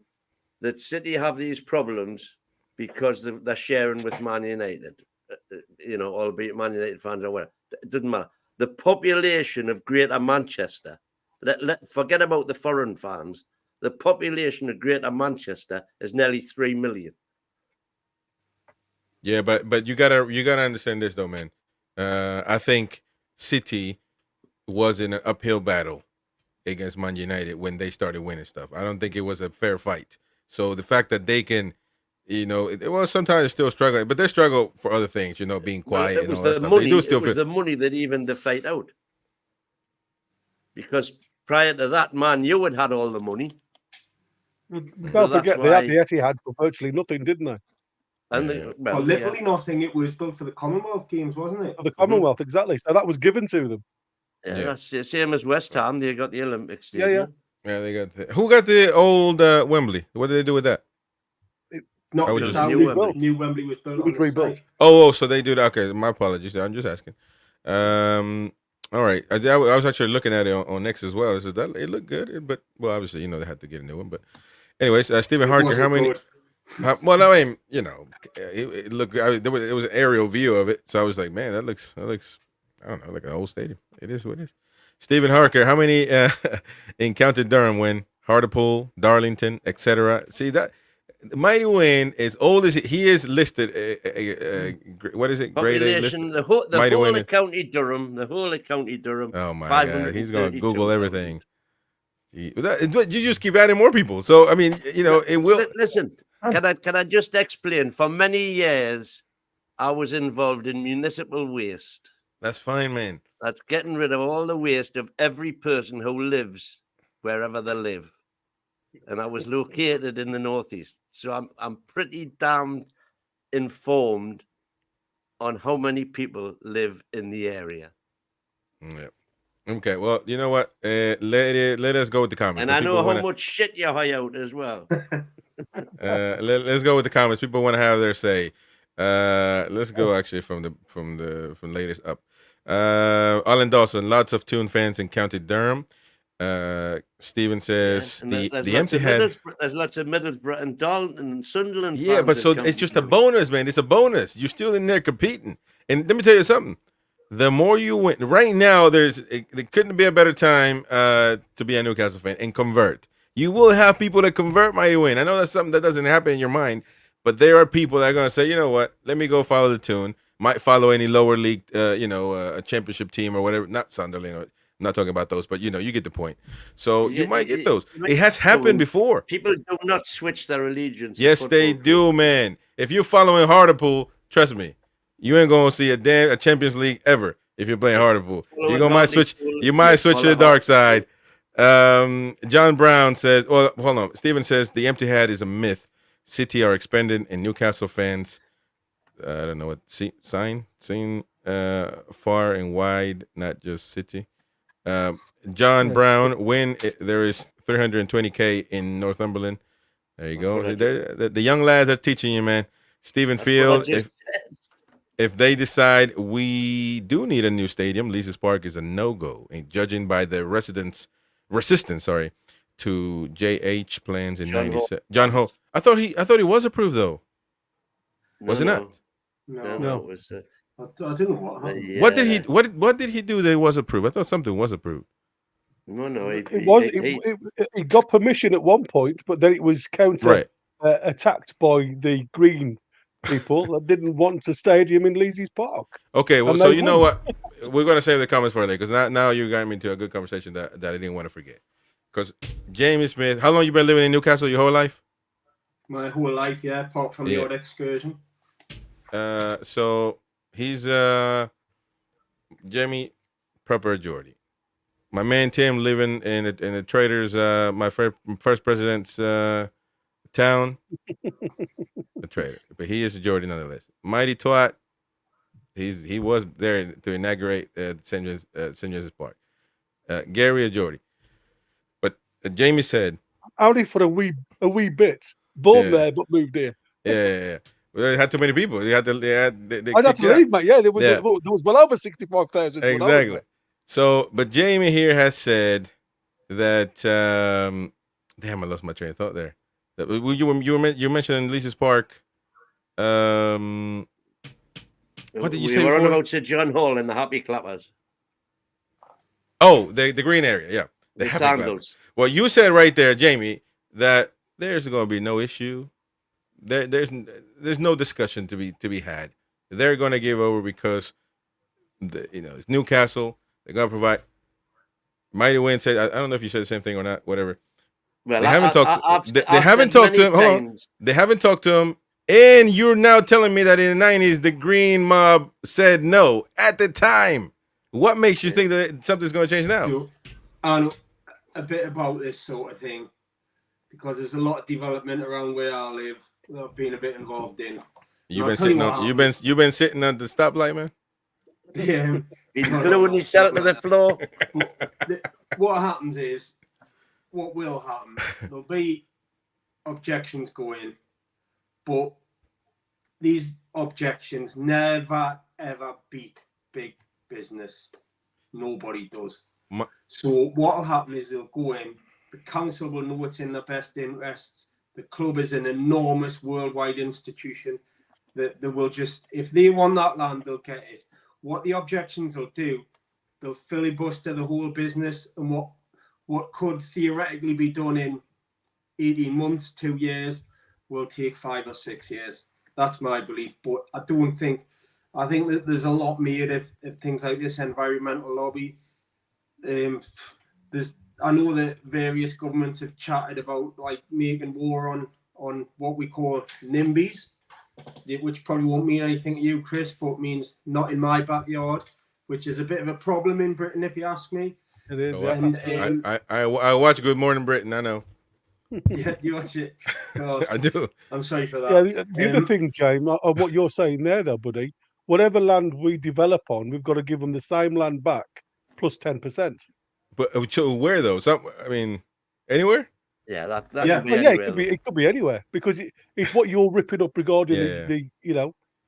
that City have these problems because they're sharing with Man United. Albeit Man United fans or whatever. It doesn't matter. The population of Greater Manchester, forget about the foreign fans. The population of Greater Manchester is nearly 3 million. Yeah, but you gotta understand this though, man. I think City was in an uphill battle against Man United when they started winning stuff. I don't think it was a fair fight. So the fact that they can, sometimes they're still struggling, but they struggle for other things, being quiet and all that stuff. They do still it was the money that even the fight out. Because prior to that, Man U had all the money. Don't forget, they had the Etihad for virtually nothing, didn't they? And literally nothing. It was built for the Commonwealth Games, wasn't it? For the Commonwealth, exactly. So that was given to them. Yeah, that's the same as West Ham. They got the Olympics. Yeah. They got. Who got the old Wembley? What did they do with that? New Wembley was built. It was rebuilt. Oh, so they do that. Okay, my apologies. I'm just asking. All right. I was actually looking at it on Next as well. It looked good, but obviously, they had to get a new one. But anyways, Stephen Harker, how many? Well, I mean, it looked. It was an aerial view of it, so I was like, man, that looks. I don't know, like an old stadium. It is what it is. Stephen Harker, how many in County Durham win? Hartlepool, Darlington, etc. See that Mighty Win is old as he is listed. What is it? Grade A listed. The whole of County Durham. The whole of County Durham. Oh my God, he's gonna Google everything. You just keep adding more people. So I mean, it will. Listen, can I just explain? For many years, I was involved in municipal waste. That's fine, man. That's getting rid of all the waste of every person who lives wherever they live. And I was located in the Northeast. So I'm pretty damn informed on how many people live in the area. Yeah. Okay. Well, you know what? Let us go with the comments. And I know how much shit you hire out as well. Let's go with the comments. People want to have their say. Let's go actually from the latest up. Alan Dawson, lots of Toon fans in County Durham. Stephen says the Etihad. There's lots of Middlesbrough and Dalton and Sunderland. Yeah, but so it's just a bonus, man. It's a bonus. You're still in there competing. And let me tell you something. The more you win, right now, there couldn't be a better time to be a Newcastle fan and convert. You will have people that convert Mighty Win. I know that's something that doesn't happen in your mind, but there are people that are going to say, you know what? Let me go follow the tune. Might follow any lower league, a championship team or whatever. Not Sunderland. I'm not talking about those, but you get the point. So you might get those. It has happened before. People do not switch their allegiance. Yes, they do, man. If you're following Hartlepool, trust me, you ain't gonna see a Champions League ever if you're playing Hartlepool. You might switch to the dark side. John Brown says, well, hold on. Stephen says the Etihad is a myth. City are expanded and Newcastle fans. I don't know what seen far and wide, not just City. John Brown, there is 320K in Northumberland. There you go. The young lads are teaching you, man. Stephen Field, if they decide we do need a new stadium, Leases Park is a no-go. And judging by the resistance, to JH plans in 97. John Ho. I thought he was approved though. Was it not? No. It was, I didn't know what happened. What did he what did he do that was approved? I thought something was approved. No. He got permission at one point, but then it was attacked by the Green people that didn't want a stadium in Leazy's Park. Okay, well, And so they you know won. what? We're gonna save the comments for later because now you got me into a good conversation that I didn't want to forget. Because Jamie Smith, how long you been living in Newcastle? Your whole life? My whole life, yeah, apart from the Yeah. odd excursion. So he's Jamie proper Geordie. My man Tim living in the traders. My first president's town. A trader, but he is a Geordie nonetheless. Mighty Twat. He was there to inaugurate St. James's Park. Gary a Geordie, but Jamie said, Only for a wee bit. Born Yeah. there, but moved here. yeah. Well, they had too many people. They I'd have kicked to you out. leave, mate. Yeah, there was Yeah. there was well over 65,000. Exactly. So, but Jamie here has said that. Damn, I lost my train of thought there. That you mentioned Leases Park. What did you say We were on before? about Sir John Hall and the Happy Clappers. Oh, the green area, yeah. The Happy Clappers. sandals. Well, you said right there, Jamie, that there's going to be no issue. There's no discussion to be had. They're going to give over because it's Newcastle. They're going to provide. Mighty Wind said, I don't know if you said the same thing or not. Whatever. Well, They haven't talked. They I've haven't said talked to him. many Hold on. times- They haven't talked to him. And you're now telling me that in the 90s, the Green Mob said no at the time. What makes you think that something's going to change now? So, I know a bit about this sort of thing because there's a lot of development around where I live that I've been a bit involved in. You've been sitting at the stoplight, man. Yeah. He's gluing himself to the floor. What happens is, what will happen, there'll be objections going, but these objections never, ever beat big business. Nobody does. So what will happen is they'll go in, the council will know it's in their best interests. The club is an enormous worldwide institution. They will just, if they want that land, they'll get it. What the objections will do, they'll filibuster the whole business, and what could theoretically be done in 18 months, 2 years, will take 5 or 6 years. That's my belief. But I think that there's a lot made of things like this environmental lobby. I know that various governments have chatted about like making war on what we call NIMBYs, which probably won't mean anything to you, Chris, but means not in my backyard, which is a bit of a problem in Britain, if you ask me. It is. And, I watch Good Morning Britain. I know. Yeah, you watch it. God, I do. I'm sorry for that. Yeah, the other thing, James, of what you're saying there, though, buddy, whatever land we develop on, we've got to give them the same land back plus 10%. But where though? Anywhere? Yeah, that Yeah. could be Well, yeah, anywhere. it could be anywhere because it's what you're ripping up regarding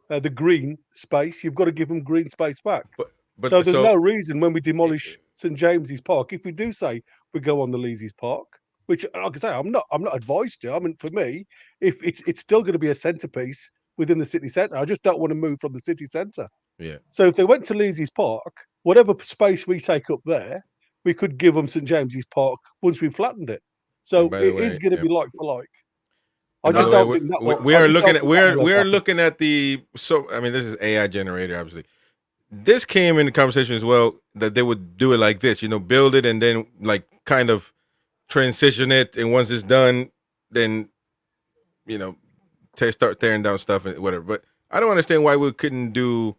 the green space. You've got to give them green space back. But so there's no reason when we demolish St James's Park, if we do say we go on the Leazy's Park, which, like I say, I'm not advised to. I mean, for me, if it's still going to be a centerpiece within the city centre, I just don't want to move from the city centre. Yeah. So if they went to Leazy's Park, whatever space we take up there, we could give them St James's Park once we've flattened it. So it is going to be like for like. I just don't think that we are looking at the this is AI generated, obviously. This came in the conversation as well that they would do it like this, build it and then like kind of transition it, and once it's done, then start tearing down stuff and whatever. But I don't understand why we couldn't do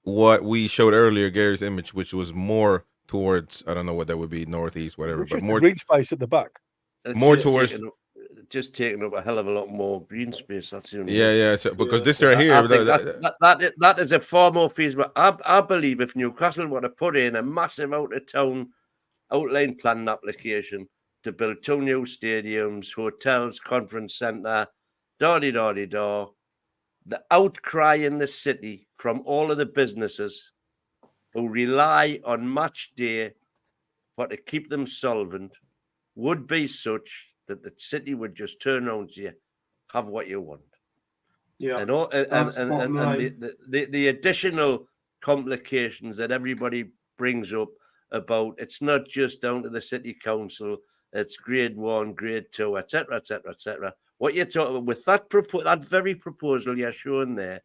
what we showed earlier, Gary's image, which was more towards, I don't know what that would be, northeast, whatever, it's but just more green space at the back. More towards taking up a hell of a lot more green space. That's the only yeah. So, because this right here, I think that is a far more feasible. I believe if Newcastle were to put in a massive out of town outline planning application to build 2 new stadiums, hotels, conference centre, the outcry in the city from all of the businesses who rely on match day for to keep them solvent would be such that the city would just turn around to you, have what you want. Yeah. And the additional complications that everybody brings up about it's not just down to the city council, it's grade 1, grade 2, etc., etc., etc. What you're talking with that that very proposal you're showing there,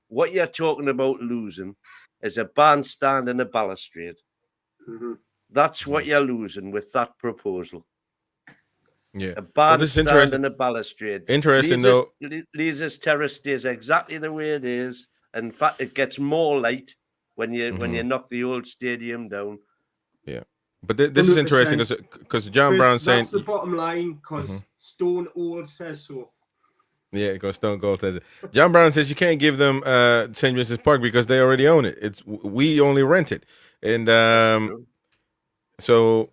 what you're talking about losing is a bandstand and a balustrade. Mm-hmm. That's what you're losing with that proposal. Yeah. A Well, this is bandstand interesting. and a balustrade. Interesting though. Leazes Terrace stays exactly the way it is. In fact, it gets more light when you knock the old stadium down. Yeah. But this is interesting because John Brown's saying that's the bottom line, because Stone Old says so. Yeah, because Stone Cold says it. John Brown says you can't give them St. James's Park because they already own it. We only rent it, and so.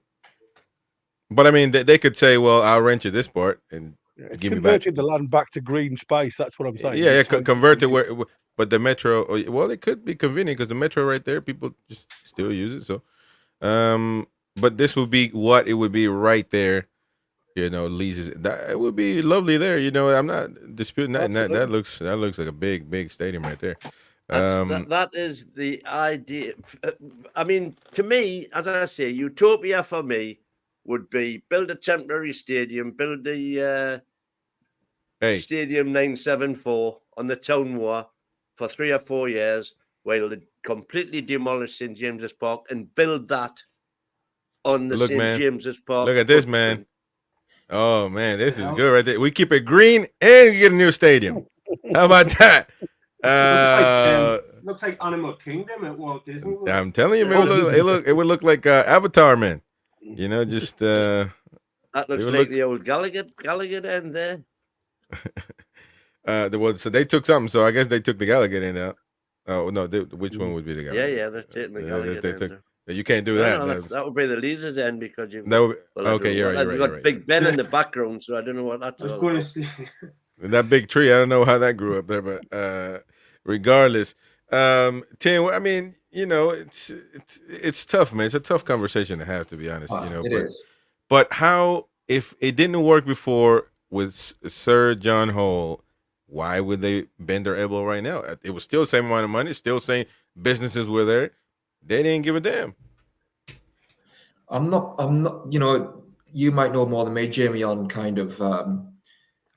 But I mean, they could say, "Well, I'll rent you this part and it's give me back." converting the land back to green space. That's what I'm saying. Yeah, convert it where. But the metro, well, it could be convenient because the metro right there, people just still use it. So, but this would be what it would be right there. Leases. It would be lovely there. I'm not disputing that. And that looks like a big stadium right there. That is the idea. I mean, to me, as I say, utopia for me would be build a temporary stadium, build the Stadium 974 on the town war for 3 or 4 years, while they completely demolish St. James's Park and build that on the St. James's Park. Look at this, man. Oh man, this is good right there. We keep it green and we get a new stadium. How about that? Looks like Animal Kingdom at Walt Disney World. I'm telling you, man, it would look like Avatar, man. Just that looks like the old Gallagher end there. So they took something. So I guess they took the Gallagher end out. Oh no, which one would be the Gallagher? Yeah, they're taking the Gallagher end. You can't do that. No, that would be the Leazes end because you've okay. You're right. You've got Big Ben in the background, so I don't know what that's all about. That big tree. I don't know how that grew up there, but regardless, Tim. I mean, it's tough, man. It's a tough conversation to have, to be honest. It is. But how, if it didn't work before with Sir John Hall, why would they bend their elbow right now? It was still the same amount of money, still same businesses were there. They didn't give a damn. I'm not, you might know more than me, Jamie, on kind of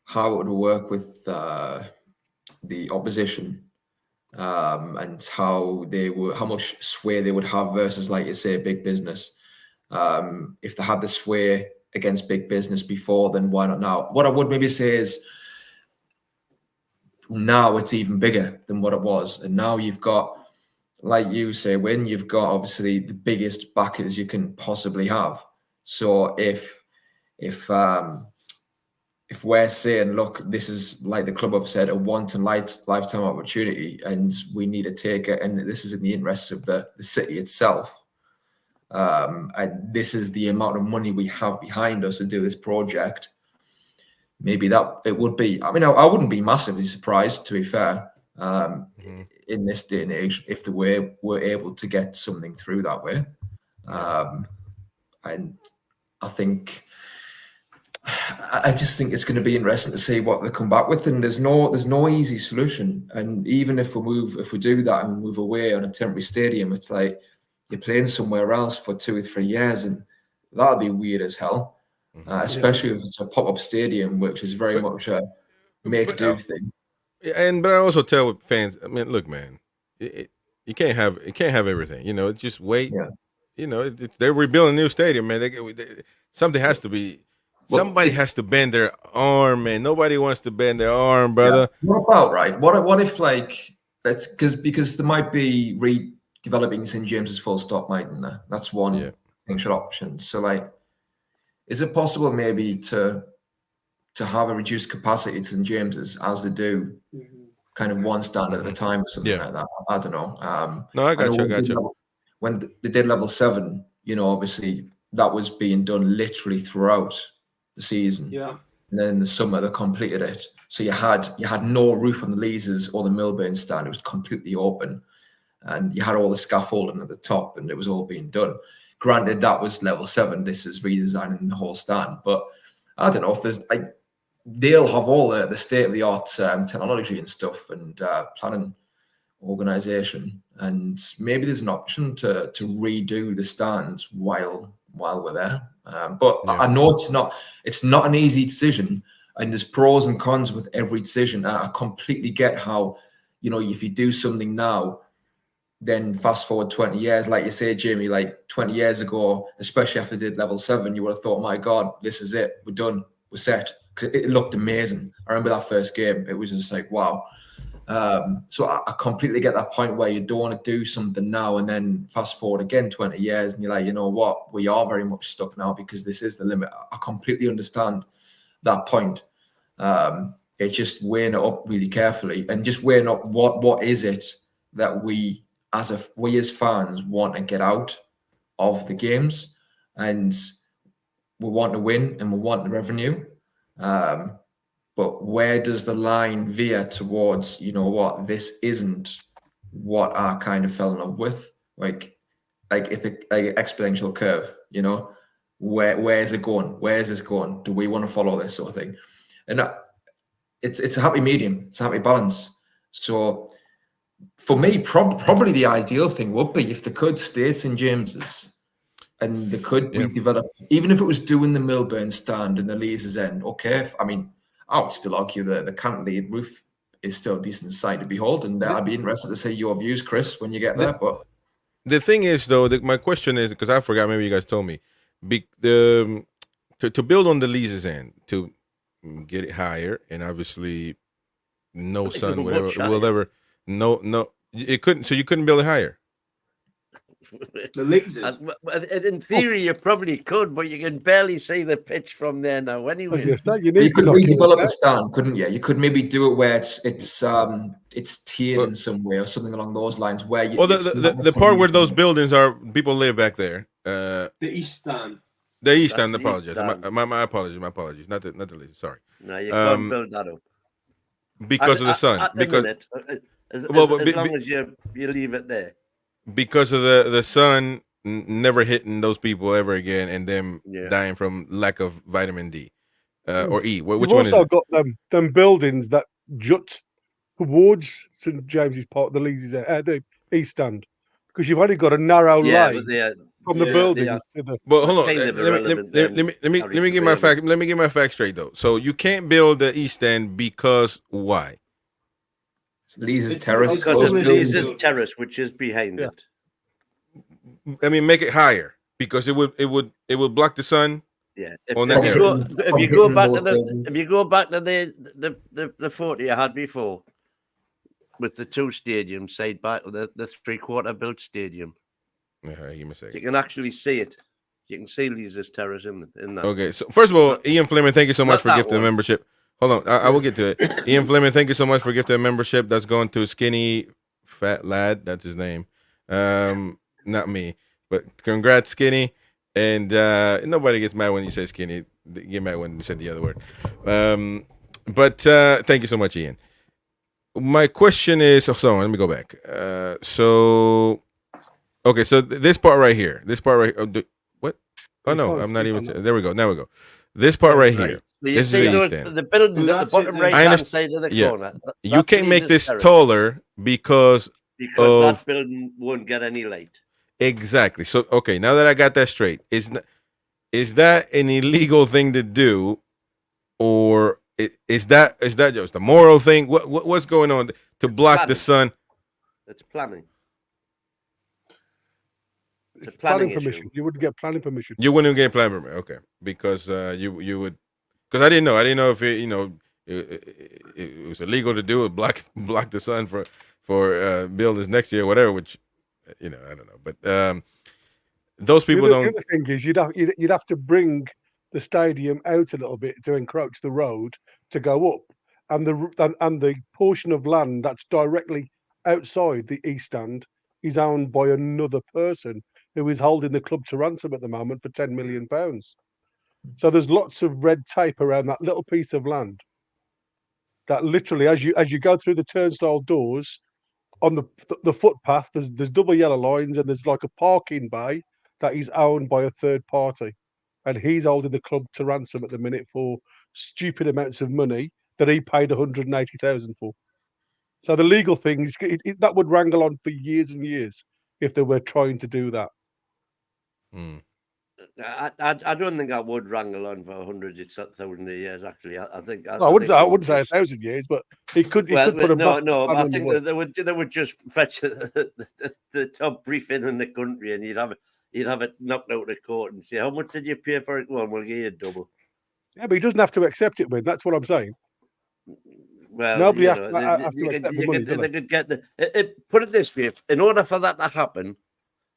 how it would work with the opposition and how much sway they would have versus, like you say, big business. If they had the sway against big business before, then why not now? What I would maybe say is now it's even bigger than what it was. And now you've got, like you say, Win, you've got obviously the biggest backers you can possibly have. So if we're saying, look, this is, like the club have said, a once in lifetime opportunity, and we need to take it, and this is in the interests of the city itself, and this is the amount of money we have behind us to do this project, maybe that it would be. I mean, I wouldn't be massively surprised, to be fair, in this day and age, if the way we're able to get something through that way. And I just think it's going to be interesting to see what they come back with, and there's no easy solution. And even if we do that and move away on a temporary stadium, it's like you're playing somewhere else for 2 or 3 years, and that'll be weird as hell. Especially if it's a pop-up stadium, which is very much a make-do thing. But I also tell fans, I mean, look, man, you can't have everything. Just wait. Yeah. They're rebuilding a new stadium, man. Something has to be. Somebody has to bend their arm, man. Nobody wants to bend their arm, brother. Yeah. What about, right? What if, like, because there might be redeveloping St. James's full stop, mightn't there? That's one potential option. So, like, is it possible maybe to have a reduced capacity to St. James's as they do, kind of one stand at a time or something like that? I don't know. No, I got you. When they did level 7, obviously that was being done literally throughout the season. Yeah. And then in the summer they completed it. So you had no roof on the Leazes or the Millburn stand. It was completely open. And you had all the scaffolding at the top, and it was all being done. Granted, that was level 7. This is redesigning the whole stand. But I don't know if there's they'll have all the state-of-the-art technology and stuff, and planning organization, and maybe there's an option to redo the stands while we're there. But I know it's not an easy decision, And there's pros and cons with every decision. And I completely get how, you know, if you do something now, then fast forward 20 years, like you say, Jamie, like 20 years ago, especially after they did level 7, you would have thought, my God, this is it. We're done. We're set. Because it looked amazing. I remember that first game. It was just like, wow. So I completely get that point where you don't want to do something now and then fast forward again 20 years and you're like, you know what, we are very much stuck now because this is the limit. I completely understand that point. It's just weighing it up really carefully and just weighing up what is it that we as fans want to get out of the games, and we want to win and we want the revenue. But where does the line veer towards, you know what, this isn't what I kind of fell in love with? Like if it like an exponential curve, you know, where's it going? Where's this going? Do we want to follow this sort of thing? And it's a happy medium, it's a happy balance. So for me, probably the ideal thing would be if they could stay St James's and they could redevelop, even if it was doing the Milburn stand and the Leazes End. Okay, I mean, I would still argue that the cantilevered roof is still a decent sight to behold, and I'd be interested to see your views, Chris, when you get there. But the thing is, though, my question is, because I forgot, maybe you guys told me, to build on the Leazes End, to get it higher, and obviously no sun will ever, it couldn't, so you couldn't build it higher. The Leazes. In theory, you probably could, but you can barely see the pitch from there now. Anyway, you could redevelop the stand, couldn't you? You could maybe do it where it's tiered in some way or something along those lines. Where you, the part where those buildings are, people live back there. The East Stand. The East Stand. Apologies. My apologies. My apologies. Not the Leazes. Sorry. No, you can't build that up because of the sun. Because as long as you leave it there. Because of the sun never hitting those people ever again, and them dying from lack of vitamin D or E. Which You've one also is it? got them buildings that jut towards St James's Park, the Leazes, the East Stand, because you've only got a narrow line from the buildings to the. Well, hold on. Let me get my fact. Let me get my facts straight though. So you can't build the East End because why? Leazes Terrace. Because it's Leazes Terrace, which is behind it. I mean, make it higher because it would block the sun. Yeah. If you go back to the photo you had before with the two stadiums side back, the 3/4 built stadium. Yeah, you mistake. You can actually see it. You can see Leazes Terrace in that. Okay, so first of all, Ian Fleming, thank you so much for gifting the membership. Hold on, I will get to it. Ian Fleming, thank you so much for gifting a membership. That's going to Skinny Fat Lad. That's his name. Not me, but congrats, Skinny. And nobody gets mad when you say Skinny. They get mad when you said the other word. But thank you so much, Ian. My question is, let me go back. So this part right here. What? Oh no, I'm not even. There we go. Now we go. This part right here. This is the East End. The building at the bottom right hand side of the corner. You can't make this taller because that building won't get any light. Exactly. So okay, now that I got that straight, is that an illegal thing to do, or is that just a moral thing? What's going on to block the sun? It's planning. It's planning permission. You wouldn't get planning permission. You wouldn't get planning permission. Okay, because you would. Because I didn't know. I didn't know if it was illegal to do it, block the sun for buildings next year, or whatever. Which I don't know. But those people don't. The other thing is you'd have to bring the stadium out a little bit to encroach the road to go up, and the portion of land that's directly outside the East Stand is owned by another person who is holding the club to ransom at the moment for £10 million. So there's lots of red tape around that little piece of land that literally, as you go through the turnstile doors on the footpath, there's double yellow lines, and there's like a parking bay that is owned by a third party, and he's holding the club to ransom at the minute for stupid amounts of money that he paid 180,000 for. So the legal things that would wrangle on for years and years if they were trying to do that. I don't think I would wrangle on for hundreds of thousands of years. Actually, I think I wouldn't say I I would wouldn't say just, 1,000 years, but he could well, put a no, massive no. span I on the think that works. they would just fetch the top briefing in the country, and you'd have it knocked out of court and say, how much did you pay for it? Well, we'll give you double. Yeah, but he doesn't have to accept it. Win. That's what I'm saying. Well, Nobody you has, know, has to accept the money, do they they? could get put it this way: in order for that to happen,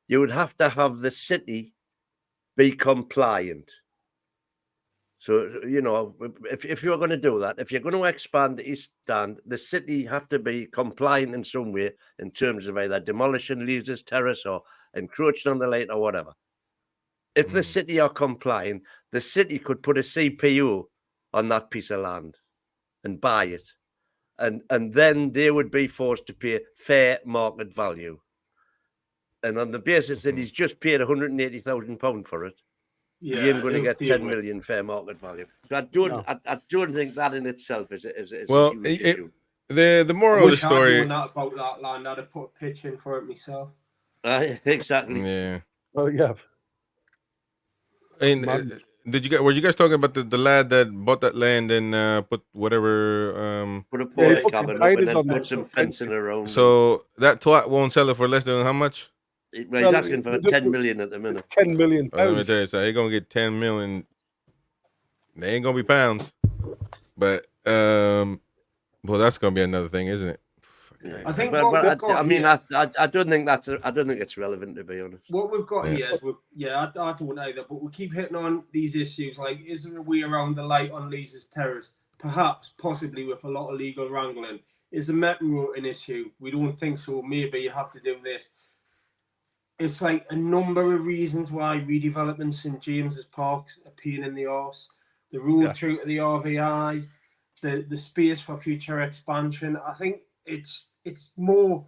you would have to have the city be compliant. So, you know, if you're going to do that, if you're going to expand the East Stand, the city have to be compliant in some way in terms of either demolishing Lees's Terrace or encroaching on the lake or whatever. If the city are compliant, the city could put a CPU on that piece of land and buy it. And then they would be forced to pay fair market value. And on the basis that he's just paid £180,000 for it, you ain't going to get 10 million fair market value. So I don't think that in itself is a Well, huge issue. the I moral of the wish I'd story. known that about that land. I'd have put a pitch in for it myself. Exactly. Yeah. Oh yeah. And Mad. were you guys talking about the lad that bought that land and put whatever Put a Yeah, he porta put cabin up and containers then on put there. some fencing around. so that twat won't sell it for less than how much? He's Well, asking for 10 million at the minute. 10 million Let me pounds. tell you, so they're gonna get 10 million. They ain't gonna be pounds, but well, that's gonna be another thing, isn't it? Yeah. I think But what we've got I mean, here- I don't think I don't think it's relevant, to be honest. What we've got Yeah. here is, I don't either, but we keep hitting on these issues. Like, is there a way around the light on Lees's Terrace? Perhaps, possibly with a lot of legal wrangling. Is the metro route an issue? We don't think so. Maybe you have to do this. It's like a number of reasons why redevelopment St James's Park's a pain in the arse. The road through to the RVI, the space for future expansion. I think it's more.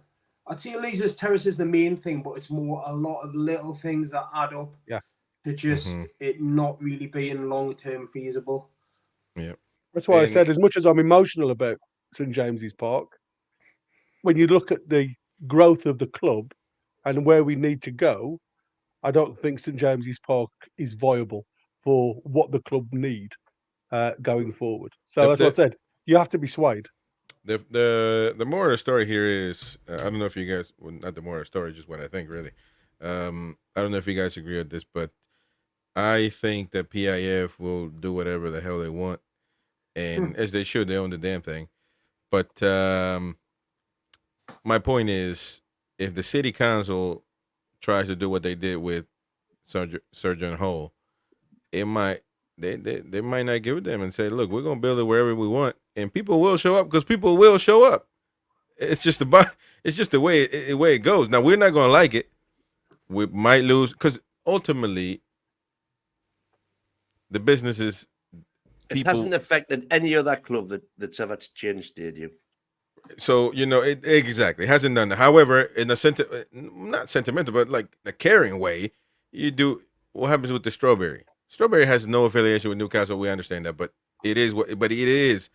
I'd say Lees's Terrace is the main thing, but it's more a lot of little things that add up to just it not really being long-term feasible. Yeah. That's why I said, as much as I'm emotional about St James's Park, when you look at the growth of the club and where we need to go, I don't think St James's Park is viable for what the club need going forward. So that's what I said. You have to be swayed. The moral of the story here is I don't know if you guys, well, not the moral of the story, just what I think really. I don't know if you guys agree with this, but I think that PIF will do whatever the hell they want, and as they should, they own the damn thing. But my point is, if the city council tries to do what they did with Surgeon Hole, it might they might not give it to them and say, look, we're gonna build it wherever we want, and people will show up because people will show up. It's just the way it goes. Now we're not gonna like it. We might lose because ultimately the businesses. It hasn't affected any other club that's ever changed stadium. So it exactly hasn't done that. However, in a not sentimental, but like the caring way, you do. What happens with the Strawberry? Strawberry has no affiliation with Newcastle. We understand that, but it is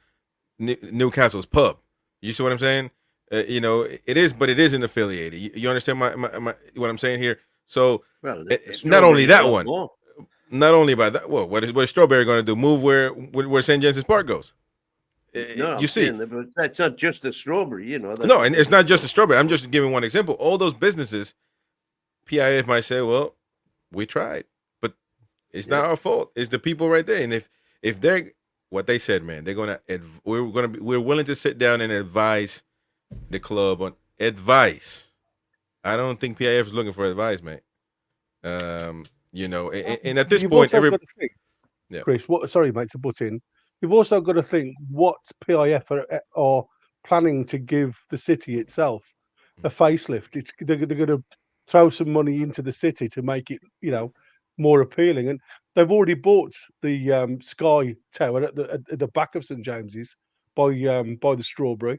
Newcastle's pub. You see what I'm saying? It is, but it isn't affiliated. You understand my what I'm saying here? So not only that one, not only by that. Well, what is Strawberry going to do? Move where St. James's Park goes? No, you see, it's not just the Strawberry, No, and it's not just the Strawberry. I'm just giving one example. All those businesses, PIF might say, "Well, we tried, but it's not our fault. It's the people right there." And if they're what they said, man, we're willing to sit down and advise the club on advice. I don't think PIF is looking for advice, man. And at this point, Chris, sorry, mate, to butt in. You've also got to think what PIF are planning to give the city itself a facelift. They're going to throw some money into the city to make it, more appealing. And they've already bought the Sky Tower at the back of St James's by the Strawberry.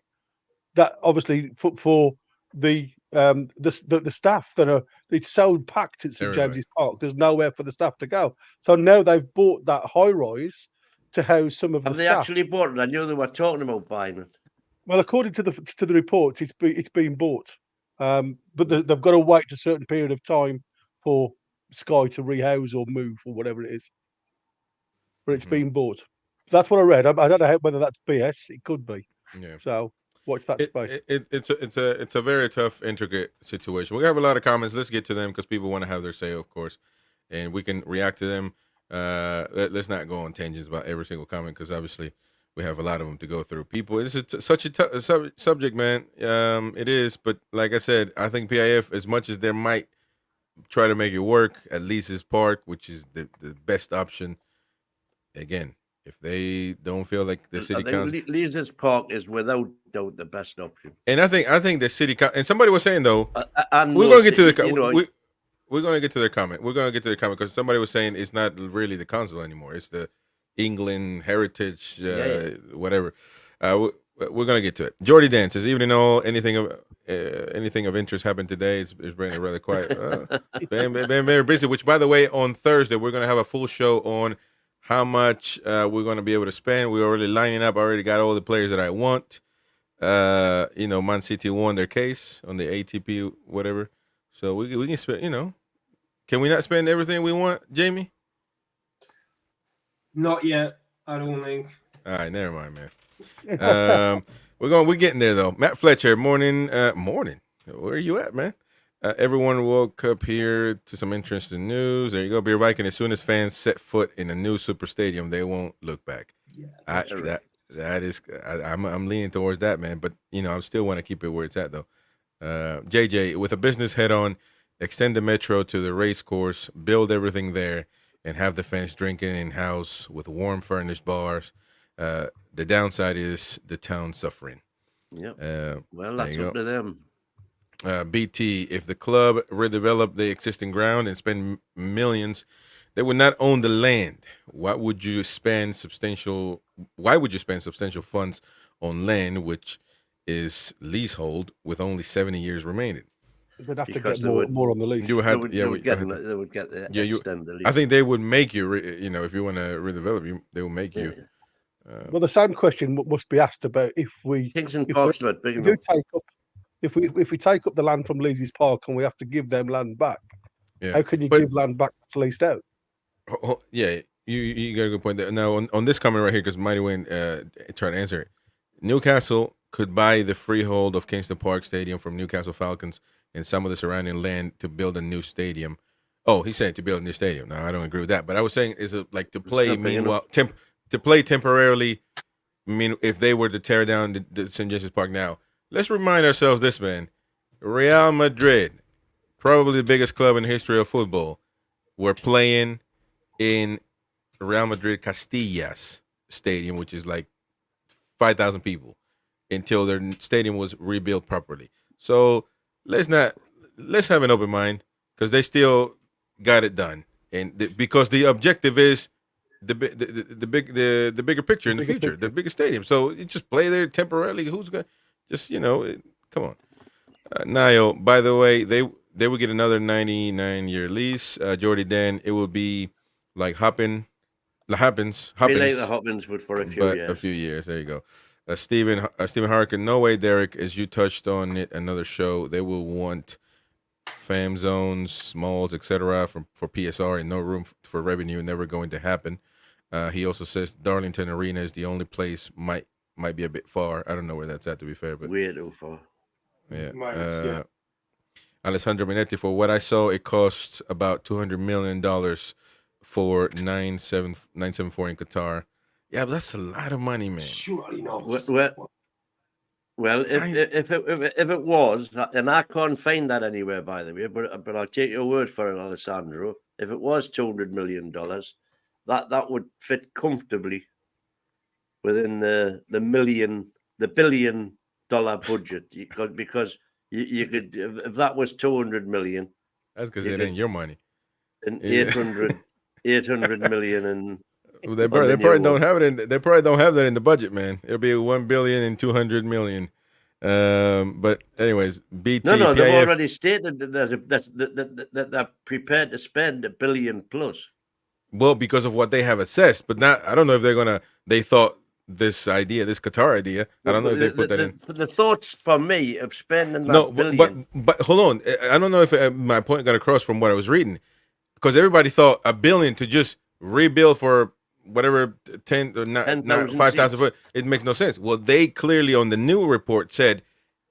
That obviously for the staff it's so packed at St James's Park. There's nowhere for the staff to go. So now they've bought that high rise to house some of the staff. Have they actually bought it? I knew they were talking about buying it. Well, according to the reports, it's been bought, but they've got to wait a certain period of time for Sky to rehouse or move or whatever it is. But it's Mhm. been bought. That's what I read. I don't know whether that's BS. It could be. Yeah. So watch that space. It's a very tough, intricate situation. We have a lot of comments. Let's get to them because people want to have their say, of course, and we can react to them. Let's not go on tangents about every single comment because obviously we have a lot of them to go through. People, this is such a subject, man. It is, but like I said, I think PIF, as much as there might try to make it work, at Lee's Park, which is the best option. Again, if they don't feel like the I city think council, Leisure Park is without doubt the best option. and I think the city and somebody was saying though, And we're gonna get to you the know, we're gonna get to their comment. We're gonna get to their comment because somebody was saying it's not really the council anymore. It's the England Heritage, whatever. We're gonna get to it. Jordy Dan says, even though anything of interest happened today, it's been rather quiet. Been very busy. Which, by the way, on Thursday we're gonna have a full show on how much we're gonna be able to spend. We're already lining up. I already got all the players that I want. Man City won their case on the ATP, whatever. So we can spend. Can we not spend everything we want, Jamie? Not yet. I don't think. All right, never mind, man. We're getting there though. Matt Fletcher, morning. Where are you at, man? Everyone woke up here to some interesting news. There you go, Beer Viking. As soon as fans set foot in a new super stadium, they won't look back. Yeah, I'm leaning towards that, man. But I still want to keep it where it's at though. JJ, with a business head on, extend the metro to the race course, build everything there, and have the fans drinking in house with warm furnished bars. The downside is the town suffering. Yeah. Well, that's up to them. BT, if the club redeveloped the existing ground and spend millions, they would not own the land. Why would you spend substantial funds on land which is leasehold with only 70 years remaining? They'd have Because to get more on the lease. You would have They would get the extend the lease. I think they would make you, if you want to redevelop, they will make you. Well, the same question must be asked about if we take up the land from Lee's Park and we have to give them land back. Yeah. How can you give land back that's leased out? Yeah, you got a good point there. Now on this comment right here, because Mighty Wayne trying to answer it. Newcastle could buy the freehold of Kingston Park Stadium from Newcastle Falcons and some of the surrounding land to build a new stadium. Oh, he's saying to build a new stadium. No, I don't agree with that. But I was saying, is it like to play meanwhile to play temporarily? I mean, if they were to tear down the St. James's Park now, let's remind ourselves this, man. Real Madrid, probably the biggest club in the history of football, were playing in Real Madrid Castilla's stadium, which is like 5,000 people, until their stadium was rebuilt properly. So let's have an open mind because they still got it done, and because the objective is the bigger picture in the future, the bigger stadium. So you just play there temporarily. Who's gonna just come on, Niall. By the way, they would get another 99-year lease. Jordy Dan, it will be like Hoppins. Be like the Hoppins would for a few years. There you go. Stephen Harkin, no way, Derek, as you touched on it, another show, they will want fam zones, malls, etc. for PSR and no room for revenue, never going to happen. He also says Darlington Arena is the only place, might be a bit far. I don't know where that's at, to be fair, but way too far. Yeah. Alessandro Minetti, for what I saw, it costs about $200 million for 974 in Qatar. Yeah, but that's a lot of money, man. Surely not. Well, if it was, and I can't find that anywhere, by the way, but I'll take your word for it, Alessandro. If it was $200 million, that would fit comfortably within the $1 billion budget, because you could, if that was 200 million. That's because it ain't your money. And 800 million and. Well, they probably don't have it they probably don't have that in the budget, man. It'll be 1 billion and 200 million. But anyways, BT. No, they've already stated that they're prepared to spend $1 billion plus. Well, because of what they have assessed, but not. I don't know if they thought this Qatar idea. I don't know if they put that in. The thoughts for me of spending that billion. But hold on. I don't know if my point got across from what I was reading. because everybody thought $1 billion to just rebuild for whatever 10 or 10,000 5,000 seats. foot. It makes no sense. Well, they clearly on the new report said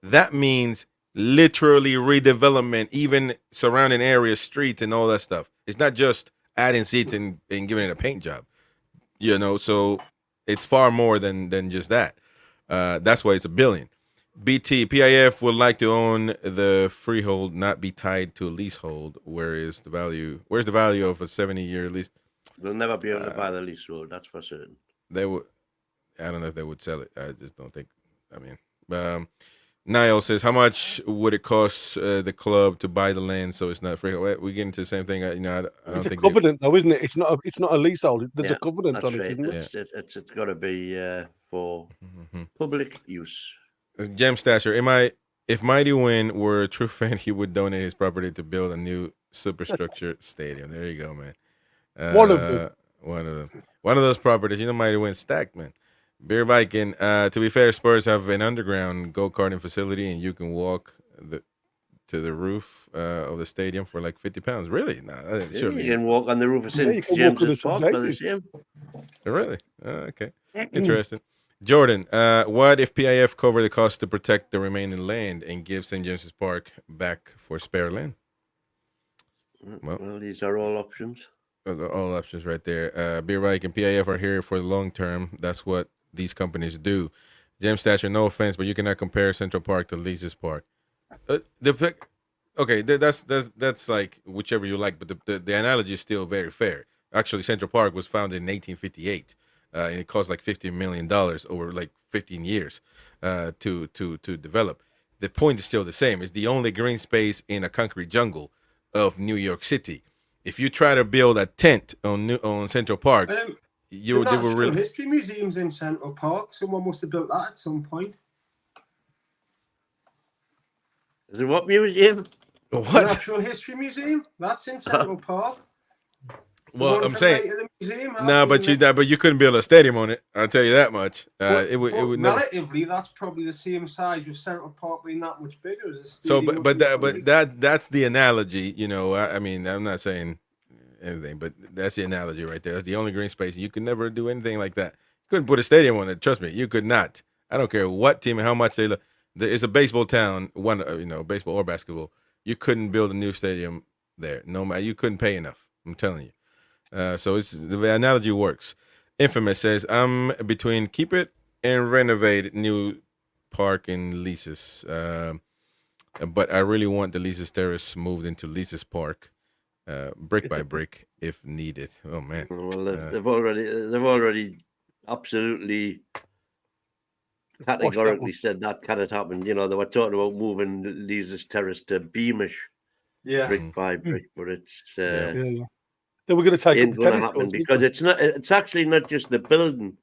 that means literally redevelopment, even surrounding areas, streets, and all that stuff. It's not just adding seats and giving it a paint job. So it's far more than just that. That's why it's $1 billion. BT PIF would like to own the freehold, not be tied to a leasehold. Where's the value of a 70-year lease? They'll never be able to buy the leasehold, that's for certain. They would. I don't know if they would sell it. I just don't think. I mean, Niall says, how much would it cost the club to buy the land so it's not free? We get into the same thing. I don't It's a think covenant, though, isn't it? It's not a leasehold. There's Yeah, a covenant that's on it, right. isn't it? It's got to be for public use. Gem Stasher, if Mighty Win were a true fan, he would donate his property to build a new superstructure stadium. There you go, man. One of them. One of them. One of those properties. Mighty Win stacked, man. Beer Viking. To be fair, Spurs have an underground go-karting facility, and you can walk to the roof of the stadium for like £50. Really? No, that should be. You can walk on the roof of Yeah, you St. can walk on the James's St. Park by the James's. same. Really? Okay. Interesting. Jordan, what if PIF cover the cost to protect the remaining land and give St. James's Park back for spare land? Well, these are all options. All options right there. Beer Bike and PIF are here for the long term. That's what these companies do. Gem Stature, no offense, but you cannot compare Central Park to Lee's Park. That's like whichever you like, but the analogy is still very fair. Actually, Central Park was founded in 1858. And it cost like $50 million over like 15 years to develop. The point is still the same. It's the only green space in a concrete jungle of New York City. If you try to build a tent on Central Park, The they were Natural really. History Museum's in Central Park. Someone must have built that at some point. Is it what museum? The What? Natural History Museum? That's in Central Park. Well, I'm saying no, no, but you couldn't build a stadium on it. I'll tell you that much. It would never. Relatively, that's probably the same size with Central Park being that much bigger as a So, stadium. that's the analogy. I mean, I'm not saying anything, but that's the analogy right there. That's the only green space. You could never do anything like that. You couldn't put a stadium on it. Trust me, you could not. I don't care what team and how much they look. It's a baseball town. Baseball or basketball. You couldn't build a new stadium there. No matter, you couldn't pay enough. I'm telling you. So the analogy works. Infamous says, I'm between keep it and renovate new park in Leases. But I really want the Leases Terrace moved into Leases Park, brick by brick if needed. Oh man. Well, they've already absolutely categorically said that cannot happen. They were talking about moving Leases Terrace to Beamish, brick by brick, but it's They were going to take up ain't the going to tennis happen courts, because it's not. It's actually not just the building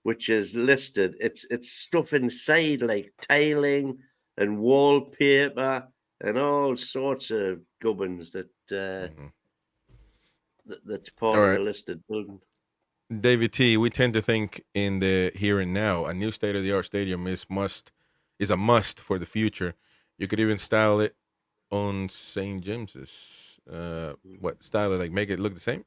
which is listed. It's stuff inside like tiling and wallpaper and all sorts of gubbins that's part of the listed building. David T, we tend to think in the here and now. A new state-of-the-art stadium is a must for the future. You could even style it on St. James's. What style it, like make it look the same?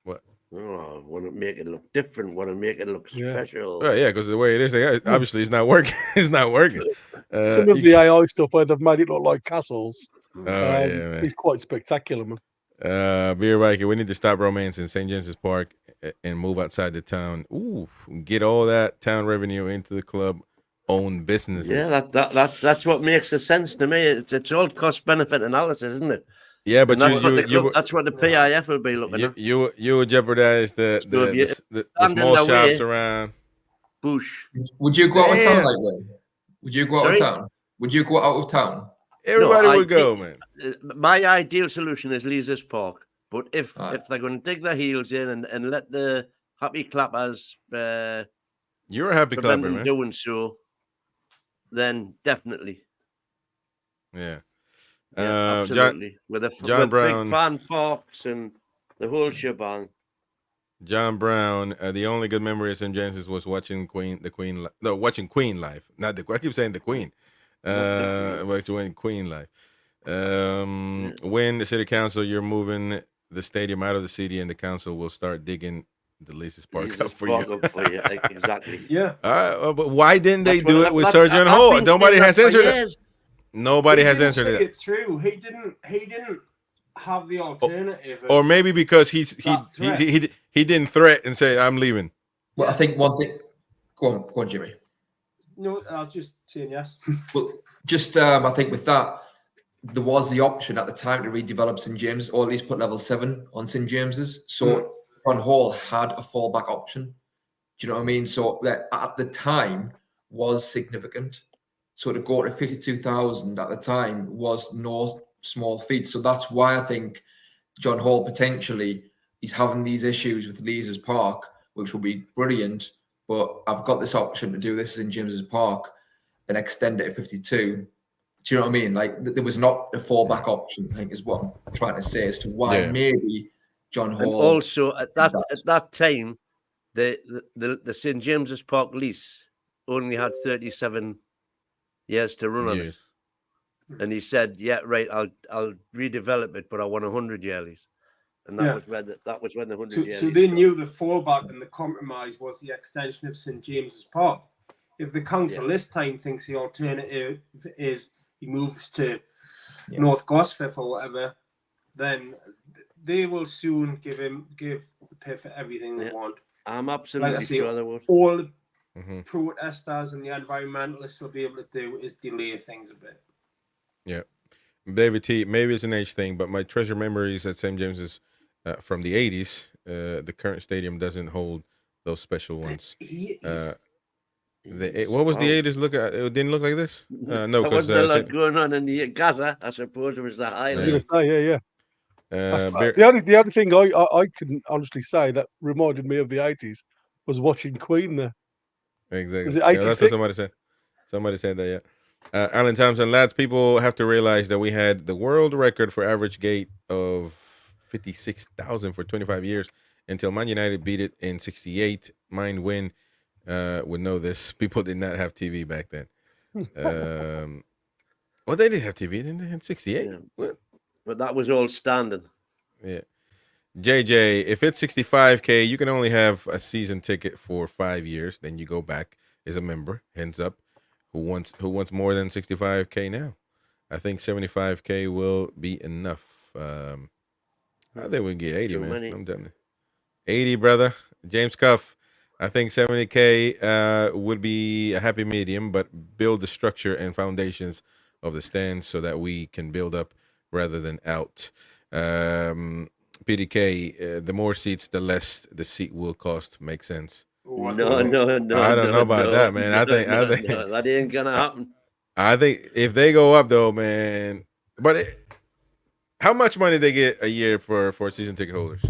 What? Oh, want to make it look different, want to make it look special. Oh yeah, because the way it is, obviously it's not working. It's not working. Some of the AI stuff where they've made it look like castles. Man. It's quite spectacular, man. Beer Viking, we need to stop romance in St. James's Park and move outside the town. Ooh, get all that town revenue into the club owned businesses. Yeah, that's what makes the sense to me. It's all cost benefit analysis, isn't it? Yeah, but that's what the PIF will be looking at. You would jeopardize the small shops around. Bush. Would you go out of town like that? Would you go out of town? Would you go out of town? Everybody would go, man. My ideal solution is Leases Park, but if they're going to dig their heels in and let the happy clappers, you're a happy clapper, man. Doing so, then definitely. Yeah. Absolutely. With Brown, big fan parks and the whole shebang. John Brown, the only good memory of St. James's was watching Queen live. Not I keep saying the Queen. Watching Queen live. When the city council, you're moving the stadium out of the city, and the council will start digging the Leases Park Leases up for Park you. up for you. Exactly. Yeah. All right, well, but why didn't they That's do what- it with that's- Sergeant I've Hall? been Nobody saying has that for answered it. years. Nobody He has didn't answered see that. it through. He didn't have the alternative. Or of maybe because he that threat. didn't threat and say I'm leaving. Well, I think one thing. Go on, Jimmy. No, I was just saying yes. Well, just I think with that, there was the option at the time to redevelop St James, or at least put level 7 on St James's. So John Hall had a fallback option. Do you know what I mean? So that at the time was significant. So to go to 52,000 at the time was no small feat. So that's why I think John Hall potentially he's having these issues with Leases Park, which will be brilliant. But I've got this option to do this in James's Park and extend it to 52. Do you know what I mean? Like there was not a fallback option, I think is what I'm trying to say as to why maybe John And Hall. also at that time, the St James's Park lease only had 37 years to run on it. And he said, "Yeah, right, I'll redevelop it, but I want a 100-year lease." And that was when the 100-year So lease they started. knew the fallback and the compromise was the extension of St James's Park. If the council this time thinks the alternative is he moves to North Gosforth or whatever, then they will soon pay for everything they want. I'm absolutely sure they would. All the protesters and the environmentalists will be able to do is delay things a bit. Yeah. David T, maybe it's an age thing, but my treasure memories at St. James's from the 80s, the current stadium doesn't hold those special ones. What was the 80s look at? It didn't look like this? No, there because wasn't a lot going on in the Gaza. I suppose it was the highlight. Yeah. The only thing I can honestly say that reminded me of the 80s was watching Queen there. Exactly. Was it 86? That's what somebody said. Somebody said that, yeah. Alan Thompson, lads, people have to realize that we had the world record for average gate of 56,000 for 25 years until Man United beat it in 68. Mind win would know this. People did not have TV back then. Well, they did have TV, didn't they? In 68? Yeah. What? But that was all standing. Yeah. JJ, if it's 65K, you can only have a season ticket for 5 years. Then you go back as a member. Hands up. Who wants more than 65K now? I think 75K will be enough. I think we can get 80, Too man. many. I'm done. 80, brother. James Cuff. I think 70K would be a happy medium, but build the structure and foundations of the stands so that we can build up rather than out. PDK, the more seats, the less the seat will cost. Makes sense. No. I don't know about that, man. I think that ain't gonna happen. I think if they go up though, man. But how much money they get a year for season ticket holders?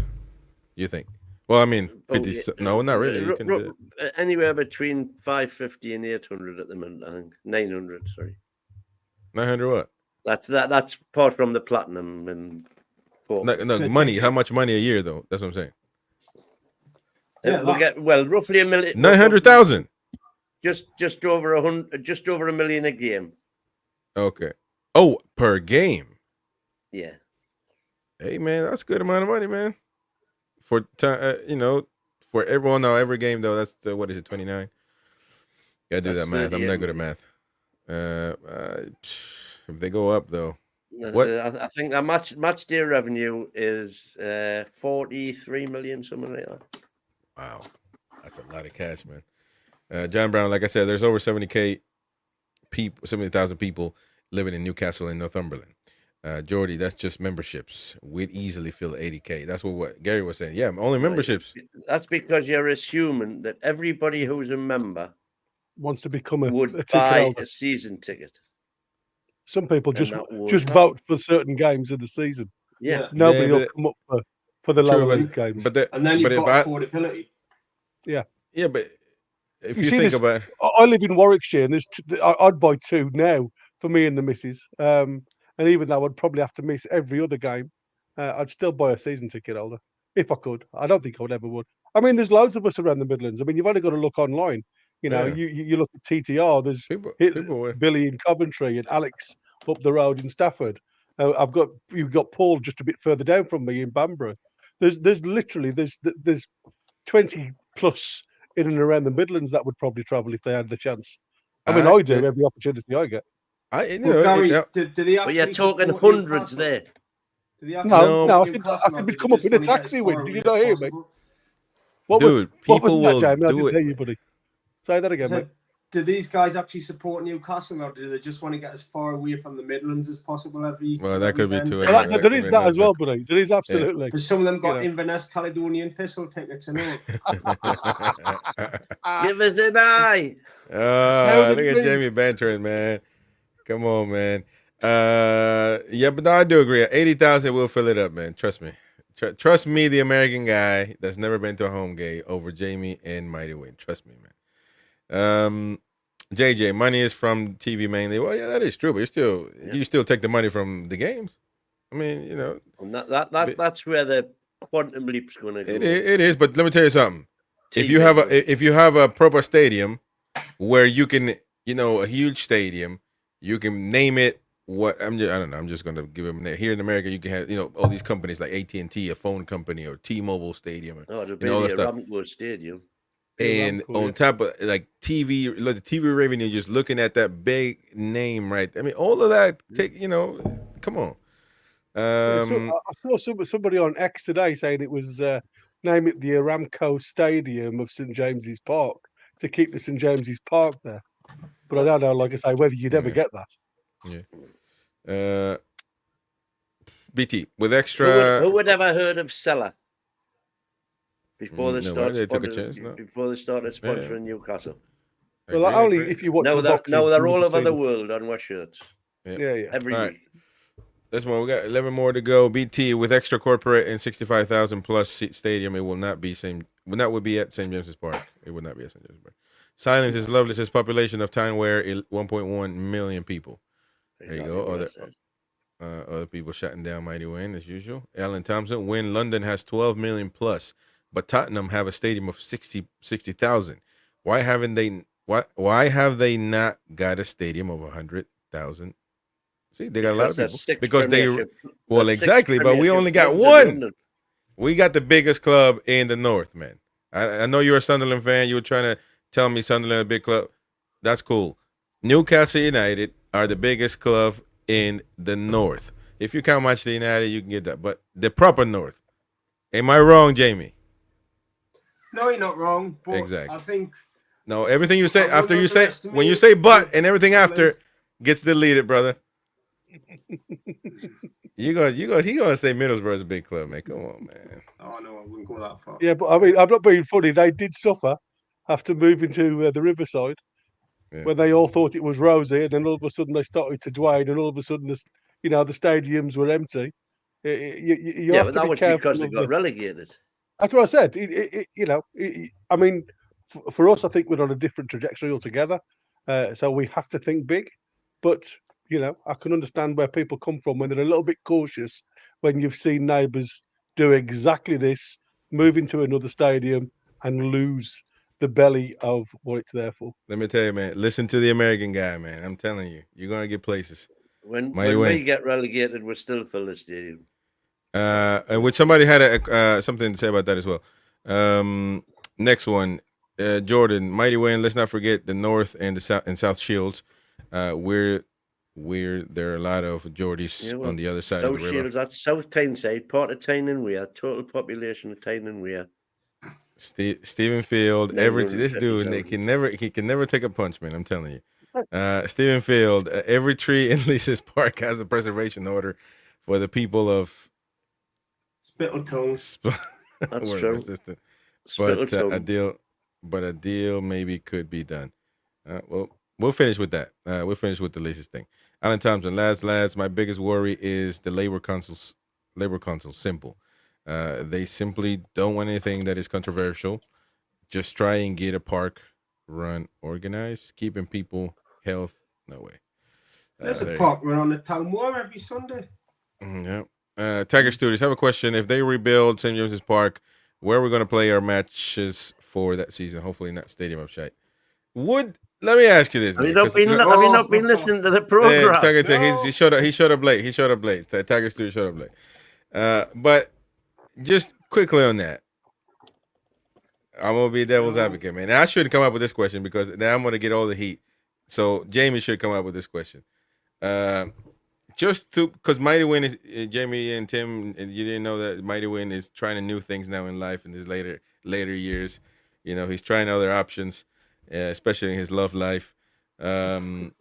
You think? Well, I mean, 50. No, not really. You can do it. Anywhere between 550 and 800 at the minute. I think 900. Sorry, 900 what? That's apart from the platinum and. No money. How much money a year though? That's what I'm saying. We'll get roughly $1 million. 900,000. Just over $1 million a game. Okay. Oh, per game. Yeah. Hey man, that's a good amount of money, man. For time, for everyone now, every game though, that's what is it, 29? Gotta do that math. I'm not good at math. If they go up though, what? I think our match day revenue is 43 million, something like that. Wow, that's a lot of cash, man. John Brown, like I said, there's over 70,000 people living in Newcastle and Northumberland. Jordy, that's just memberships. We'd easily fill 80K. That's what Gary was saying. Yeah, only memberships. That's because you're assuming that everybody who's a member wants to become would a ticket buy holder. a season ticket. Some people just vote for certain games of the season. Yeah. Nobody will come up for the lower league games. And then you've got affordability. Yeah. Yeah, but if you think about it. I live in Warwickshire, and I'd buy 2 now for me and the missus. And even though I'd probably have to miss every other game, I'd still buy a season ticket holder if I could. I don't think I would ever would. I mean, there's loads of us around the Midlands. I mean, you've only got to look online. You look at TTR. There's people Billy in Coventry and Alex up the road in Stafford. You've got Paul just a bit further down from me in Bamborough. There's literally there's 20 plus in and around the Midlands that would probably travel if they had the chance. I mean, I do every opportunity I get. Well, Gary, do they But you're actually talking support hundreds Newcastle? there. Do they actually No, support I Newcastle, said or we'd do come they up just in a want to get taxi as with. far Did you away not as hear me? possible? Dude, What was people that, will Jamie? I do didn't hear it. you, buddy. Say that again, So, mate. do these guys actually support Newcastle, or do they just want to get as far away from the Midlands as possible every? Well, that could be weekend? too. Well, That there could is be that another as well, joke. buddy. There is absolutely. Because some of them got You know. Inverness Caledonian Thistle tickets and all. Give us an eye. Look at Jamie bantering, man. Come on, man. Yeah, but no, I do agree. 80,000 will fill it up, man. Trust me. Trust me, the American guy that's never been to a home game over Jamie and Mighty Win. Trust me, man. JJ, money is from TV mainly. Well, yeah, that is true, but you still take the money from the games. I mean, you know, And that's where the quantum leap's going to go. it is. But let me tell you something. If TV you have a proper stadium where you can, a huge stadium, you can name it what I don't know. I'm just gonna give them here in America. You can have all these companies like AT&T, a phone company, or T-Mobile Stadium, Oh, it'll be all that the stuff. Ramco Stadium. And on top of like TV, the TV revenue, just looking at that big name, right? I mean, all of that. Come on. I saw somebody on X today saying it was name it the Aramco Stadium of St James's Park to keep the St James's Park there. But I don't know, like I say, whether you'd ever get that. Yeah. BT with extra. Who would ever heard of Seller before they they took a chance. No. Before they started sponsoring Newcastle? Well, only if you watch No, the boxing. they're all over the world on our shirts. Yeah. Every week. This one we got 11 more to go. BT with extra corporate and 65,000 plus seat stadium. It will not be would be at St. James's Park. It would not be at St. James's Park. Silence is lovely. Says population of Tyne-Wear 1.1 million people. There you go. Other people shutting down Mighty Win as usual. Alan Thompson. When London has 12 million plus, but Tottenham have a stadium of 60,000. Why have they not got a stadium of 100,000? See, they got a lot of people because exactly. But we only got one. We got the biggest club in the north, man. I know you're a Sunderland fan. You were trying to tell me Sunderland a big club. That's cool. Newcastle United are the biggest club in the north. If you count Manchester United, you can get that. But the proper north. Am I wrong, Jamie? No, you're not wrong. But exactly. I think everything you say after you say when you say but and everything after gets deleted, brother. He gonna say Middlesbrough's a big club, man. Come on, man. Oh no, I wouldn't go that far. Yeah, but I mean, I'm not being funny. They did suffer after moving to the Riverside, when they all thought it was rosy, and then all of a sudden they started to dwane, and all of a sudden the stadiums were empty. You have but to that be was careful because they got relegated. That's what I said. I mean, for us, I think we're on a different trajectory altogether. So we have to think big, but. I can understand where people come from when they're a little bit cautious when you've seen neighbours do exactly this, move into another stadium and lose the belly of what it's there for. Let me tell you, man, listen to the American guy, man. I'm telling you, you're going to get places. When we get relegated, we're still fill the stadium. And which somebody had something to say about that as well. Next one, Jordan, Mighty Win. Let's not forget the North and the South Shields. There are a lot of Geordies on the other side of the river. South Shields, that's South Tyneside, part of Tyne and Wear, total population of Tyne and Wear. Stephen Field, this dude, he can never take a punch, man. I'm telling you. Stephen Field, every tree in Lisa's Park has a preservation order for the people of Spittletown. That's true. But a deal maybe could be done. We'll finish with that. We'll finish with the latest thing. Alan Thompson, lads, my biggest worry is the labor council. Simple. They simply don't want anything that is controversial. Just try and get a park run organized, keeping people health. No way. There's a park run on the town war every Sunday. Yeah. Tiger Studios, have a question. If they rebuild St. James's Park, where are we going to play our matches for that season? Hopefully not Stadium of Shite. let me ask you this, Have man. you not been? Have you not been listening to the program? He showed up. He showed up late. He showed up late. Tiger Studio showed up late. But just quickly on that, I'm gonna be devil's advocate, man. And I shouldn't come up with this question because now I'm gonna get all the heat. So Jamie should come up with this question. Just to because Mighty Win is Jamie and Tim, and you didn't know that Mighty Win is trying new things now in life in his later years. You know, he's trying other options, especially in his love life. And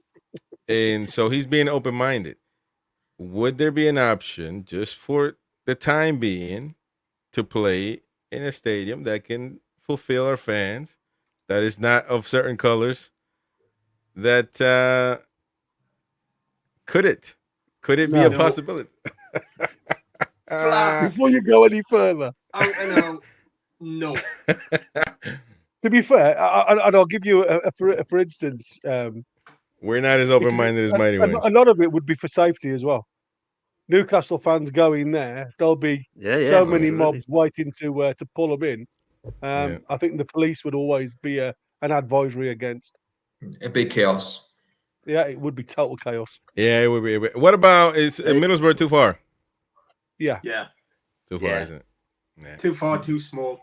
so he's being open-minded. Would there be an option just for the time being to play in a stadium that can fulfill our fans, that is not of certain colors, that could it be a No. possibility? Before you go any further, Out and out, no. to be fair, and I'll give you for instance, We're not as open-minded as Mighty Win. a lot of it would be for safety as well. Newcastle fans going there, there'll be so many mobs waiting to pull them in. I think the police would always be an advisory against. It'd be chaos. Yeah, it would be total chaos. Yeah, it would be. What about is Middlesbrough too far? Yeah. Too far, isn't it? Yeah. Too far, too small.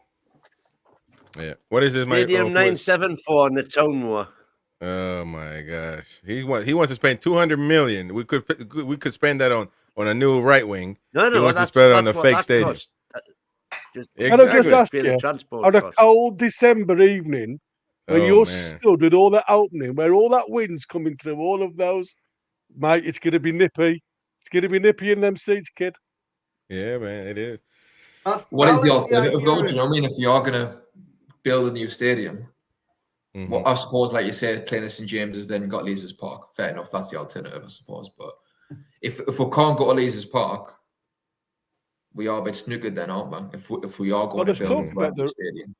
Yeah. What is this? Stadium 974 in the Tonwa. Oh my gosh, he wants to spend 200 million. We could spend that on a new right wing. No, he wants to spend it on a fake stadium. Can I just ask you, on a cold December evening, when you're stood with all that opening, where all that wind's coming through, all of those, mate, it's going to be nippy. It's going to be nippy in them seats, kid. Yeah, man, it is. What is the alternative, though? Do you know what I mean? If you are going to build a new stadium, well, I suppose, like you said, playing at St James's, then got Leazes Park. Fair enough, that's the alternative, I suppose. But if we can't go to Leazes Park, we are a bit snookered then, aren't we? If we are going to build a new stadium.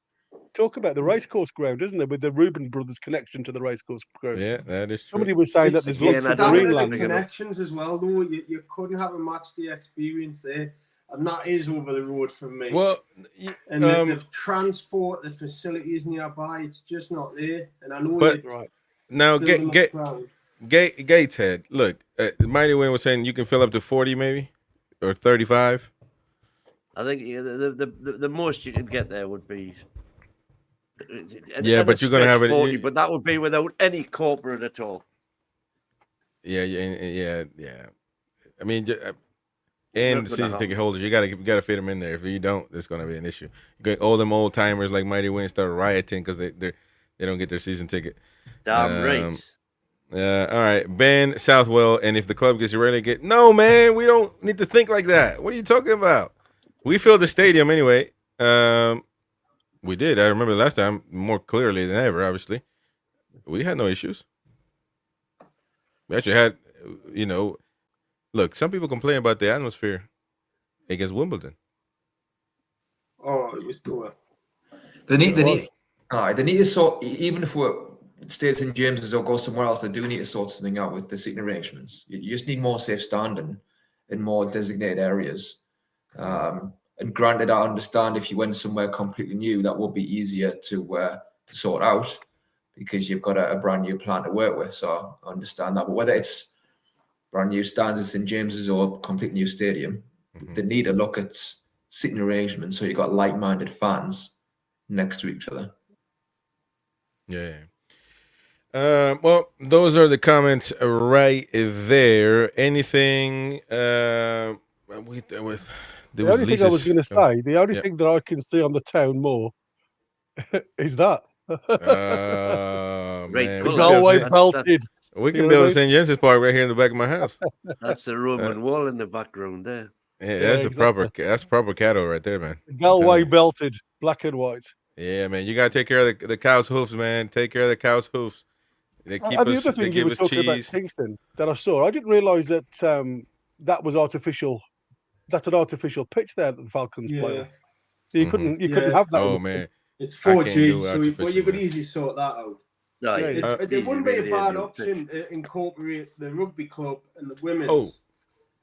Talk about the racecourse ground, isn't there? With the Reuben brothers' connection to the racecourse ground. Yeah, that is true. Somebody was saying that there's lots of Greenland connections as well, though. You couldn't have a match the experience there, and that is over the road from me. Well, and the transport, the facilities nearby, it's just not there. And I know. But now, Gateshead. Look, Mighty Wayne was saying you can fill up to 40, maybe, or 35. I think the most you could get there would be. Yeah, but you're gonna have 40, but that would be without any corporate at all. Yeah. I mean, and the season ticket holders, you gotta fit them in there. If you don't, there's gonna be an issue. All them old timers like Mighty Win start rioting because they don't get their season ticket. Damn right. All right, Ben Southwell, and if the club gets relegated, no, man, we don't need to think like that. What are you talking about? We filled the stadium anyway. We did. I remember last time more clearly than ever, obviously. We had no issues. We actually had, look, some people complain about the atmosphere against Wimbledon. Oh, it was poor. They need to sort, even if we're stay St James's or go somewhere else, they do need to sort something out with the seating arrangements. You just need more safe standing in more designated areas. And granted, I understand if you went somewhere completely new, that would be easier to sort out because you've got a brand new plan to work with. So I understand that. But whether it's brand new stands at St James's or a complete new stadium, they need to look at seating arrangements so you've got like-minded fans next to each other. Yeah. Well, those are the comments right there. Anything? The only thing I was going to say, the only thing that I can see on the town more is that. Man. Galway belted. We can build a St. Jensen's Park right here in the back of my house. That's the Roman wall in the background there. Yeah, that's proper cattle right there, man. Galway belted, black and white. Yeah, man. You got to take care of the cow's hoofs, man. Take care of the cow's hoofs. They keep and us, the other thing you were talking about Kingston that I saw, I didn't realise that that was artificial. That's an artificial pitch there that the Falcons play on. So you couldn't have that. Oh man, it's 4G, so you could easily sort that out. No, it wouldn't be a bad option to incorporate the rugby club and the women's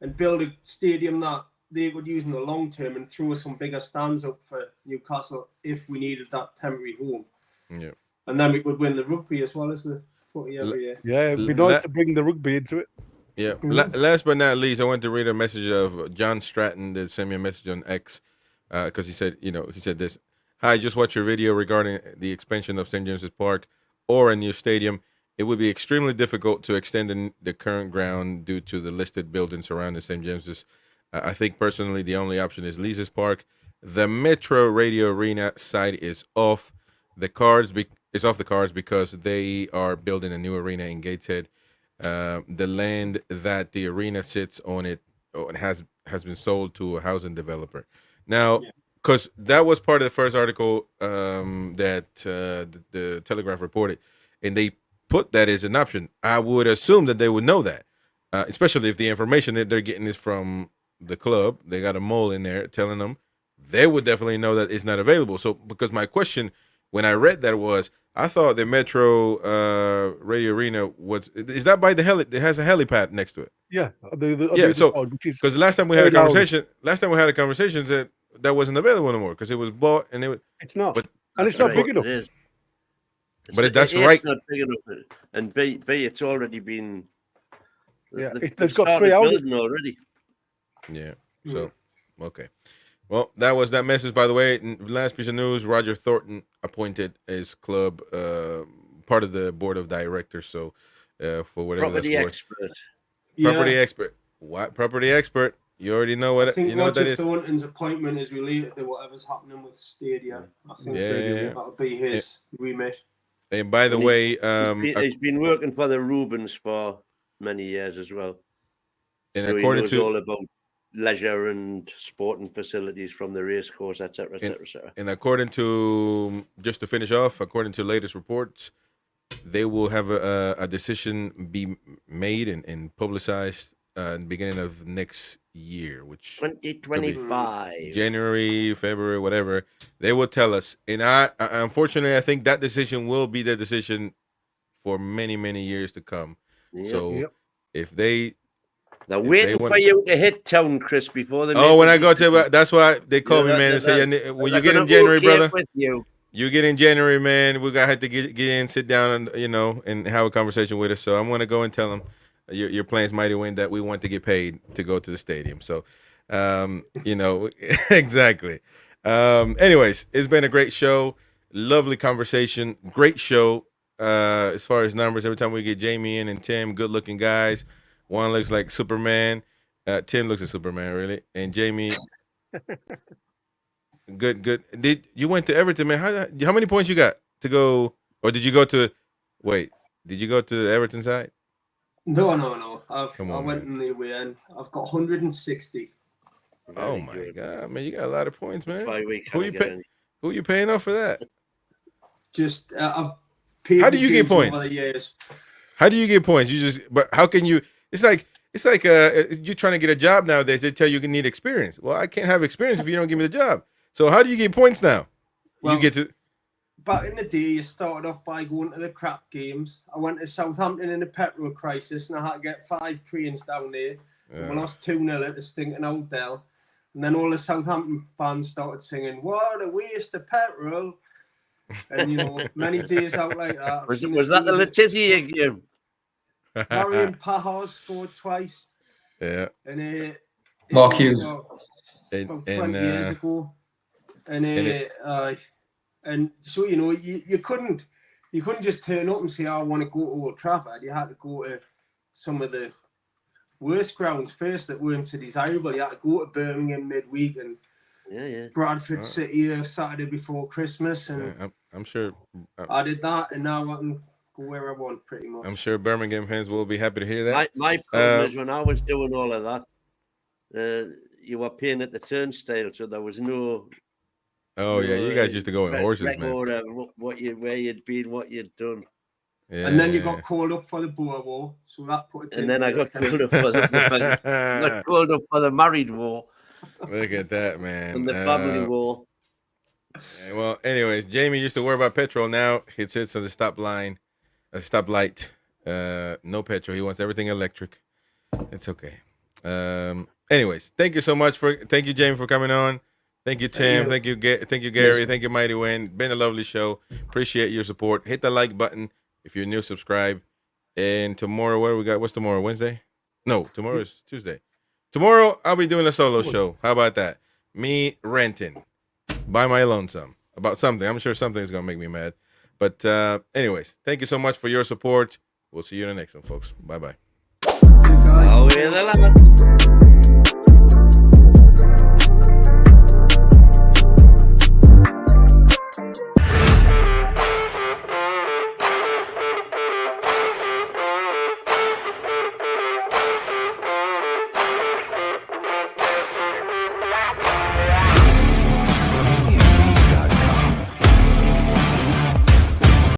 and build a stadium that they would use in the long term and throw some bigger stands up for Newcastle if we needed that temporary home. Yeah, and then we would win the rugby as well as the footy every year. Yeah, it'd be nice to bring the rugby into it. Yeah. Last but not least, I want to read a message of John Stratton that sent me a message on X because he said this. Hi, just watched your video regarding the expansion of St. James's Park or a new stadium. It would be extremely difficult to extend the current ground due to the listed buildings surrounding St. James's. I think personally the only option is Lee's Park. The Metro Radio Arena site is off the cards. It's off the cards because they are building a new arena in Gateshead. The land that the arena sits on has been sold to a housing developer. Now, because that was part of the first article that the Telegraph reported, and they put that as an option. I would assume that they would know that, especially if the information that they're getting is from the club. They got a mole in there telling them. They would definitely know that it's not available. So, because my question when I read that was, I thought the Metro Radio Arena is that by the heli? It has a helipad next to it. Yeah, So because the last time we had a conversation, that wasn't available anymore because it was bought and it's not, but it's not big enough. But that's right. It's not big enough, and B, it's already been. Yeah, it's got 3 hours already. Yeah. So, okay. Well, that was that message, by the way. Last piece of news, Roger Thornton appointed his club part of the board of directors. So, for whatever property that's worth. expert. Property expert. What? Property expert. You already know what, I think you know what that is? Thornton's appointment is related to whatever's happening with Stadia. I think that'll be his remit. And by the way, he's been working for the Rubens for many years as well. And so according he knows to all about leisure and sporting facilities from the race course, etc., etc., etc. And according to, just to finish off, according to latest reports, they will have a decision be made and publicized in the beginning of next year, which 2025, January, February, whatever. They will tell us. And I unfortunately, I think that decision will be the decision for many, many years to come. So if they they're waiting for you to hit town, Chris, before they. Oh, when I go to, that's why they call me, man. And say, when you get in January, brother, you get in January, man. We gotta have to get in, sit down, and and have a conversation with us. So I'm gonna go and tell them your plans mighty win that we want to get paid to go to the stadium. So, exactly. Anyways, it's been a great show, lovely conversation, great show. As far as numbers, every time we get Jamie in and Tim, good looking guys. One looks like Superman. Tim looks like Superman, really. And Jamie, good. Did you went to Everton, man? How many points you got to go? Or did you go to? Wait, did you go to the Everton side? No. I went in the way and I've got 160. Oh my god, man! You got a lot of points, man. Who you paying off for that? Just I've paid. How do you get points? Over the years. How do you get points? But how can you? It's like you're trying to get a job nowadays. They tell you need experience. Well, I can't have experience if you don't give me the job. So how do you get points now? Well, you get to. Back in the day, you started off by going to the crap games. I went to Southampton in the petrol crisis, and I had to get 5 trains down there. We lost 2-0 at the stinking old Dell. And then all the Southampton fans started singing, "What a waste of petrol!" And many days out like that. Was that the Letizia game? Marion Pahars scored twice. Yeah. And Mark Hughes. About 20 years ago. And so you couldn't just turn up and say, I want to go to Old Trafford. You had to go to some of the worst grounds first that weren't so desirable. You had to go to Birmingham midweek and Bradford City Saturday before Christmas. And I'm sure I did that, and now I can go where I want pretty much. I'm sure Birmingham fans will be happy to hear that. My problem is when I was doing all of that, you were paying at the turnstile, so there was no. Oh yeah, you guys used to go in horses, man. Where you'd been, what you'd done. Yeah. And then you got called up for the Boer War, so that put. And then I got called up for the married war. Look at that, man. And the family war. Well, anyways, Jamie used to worry about petrol. Now he sits on the stoplight. No petrol. He wants everything electric. It's okay. Anyways, thank you so much thank you, Jamie, for coming on. Thank you, Tim. Thank you, Gary. Thank you, Mighty Win. Been a lovely show. Appreciate your support. Hit the like button. If you're new, subscribe. And tomorrow, what do we got? What's tomorrow? Wednesday? No, tomorrow is Tuesday. Tomorrow, I'll be doing a solo show. How about that? Me ranting by my lonesome about something. I'm sure something's going to make me mad. But anyways, thank you so much for your support. We'll see you in the next one, folks. Bye-bye.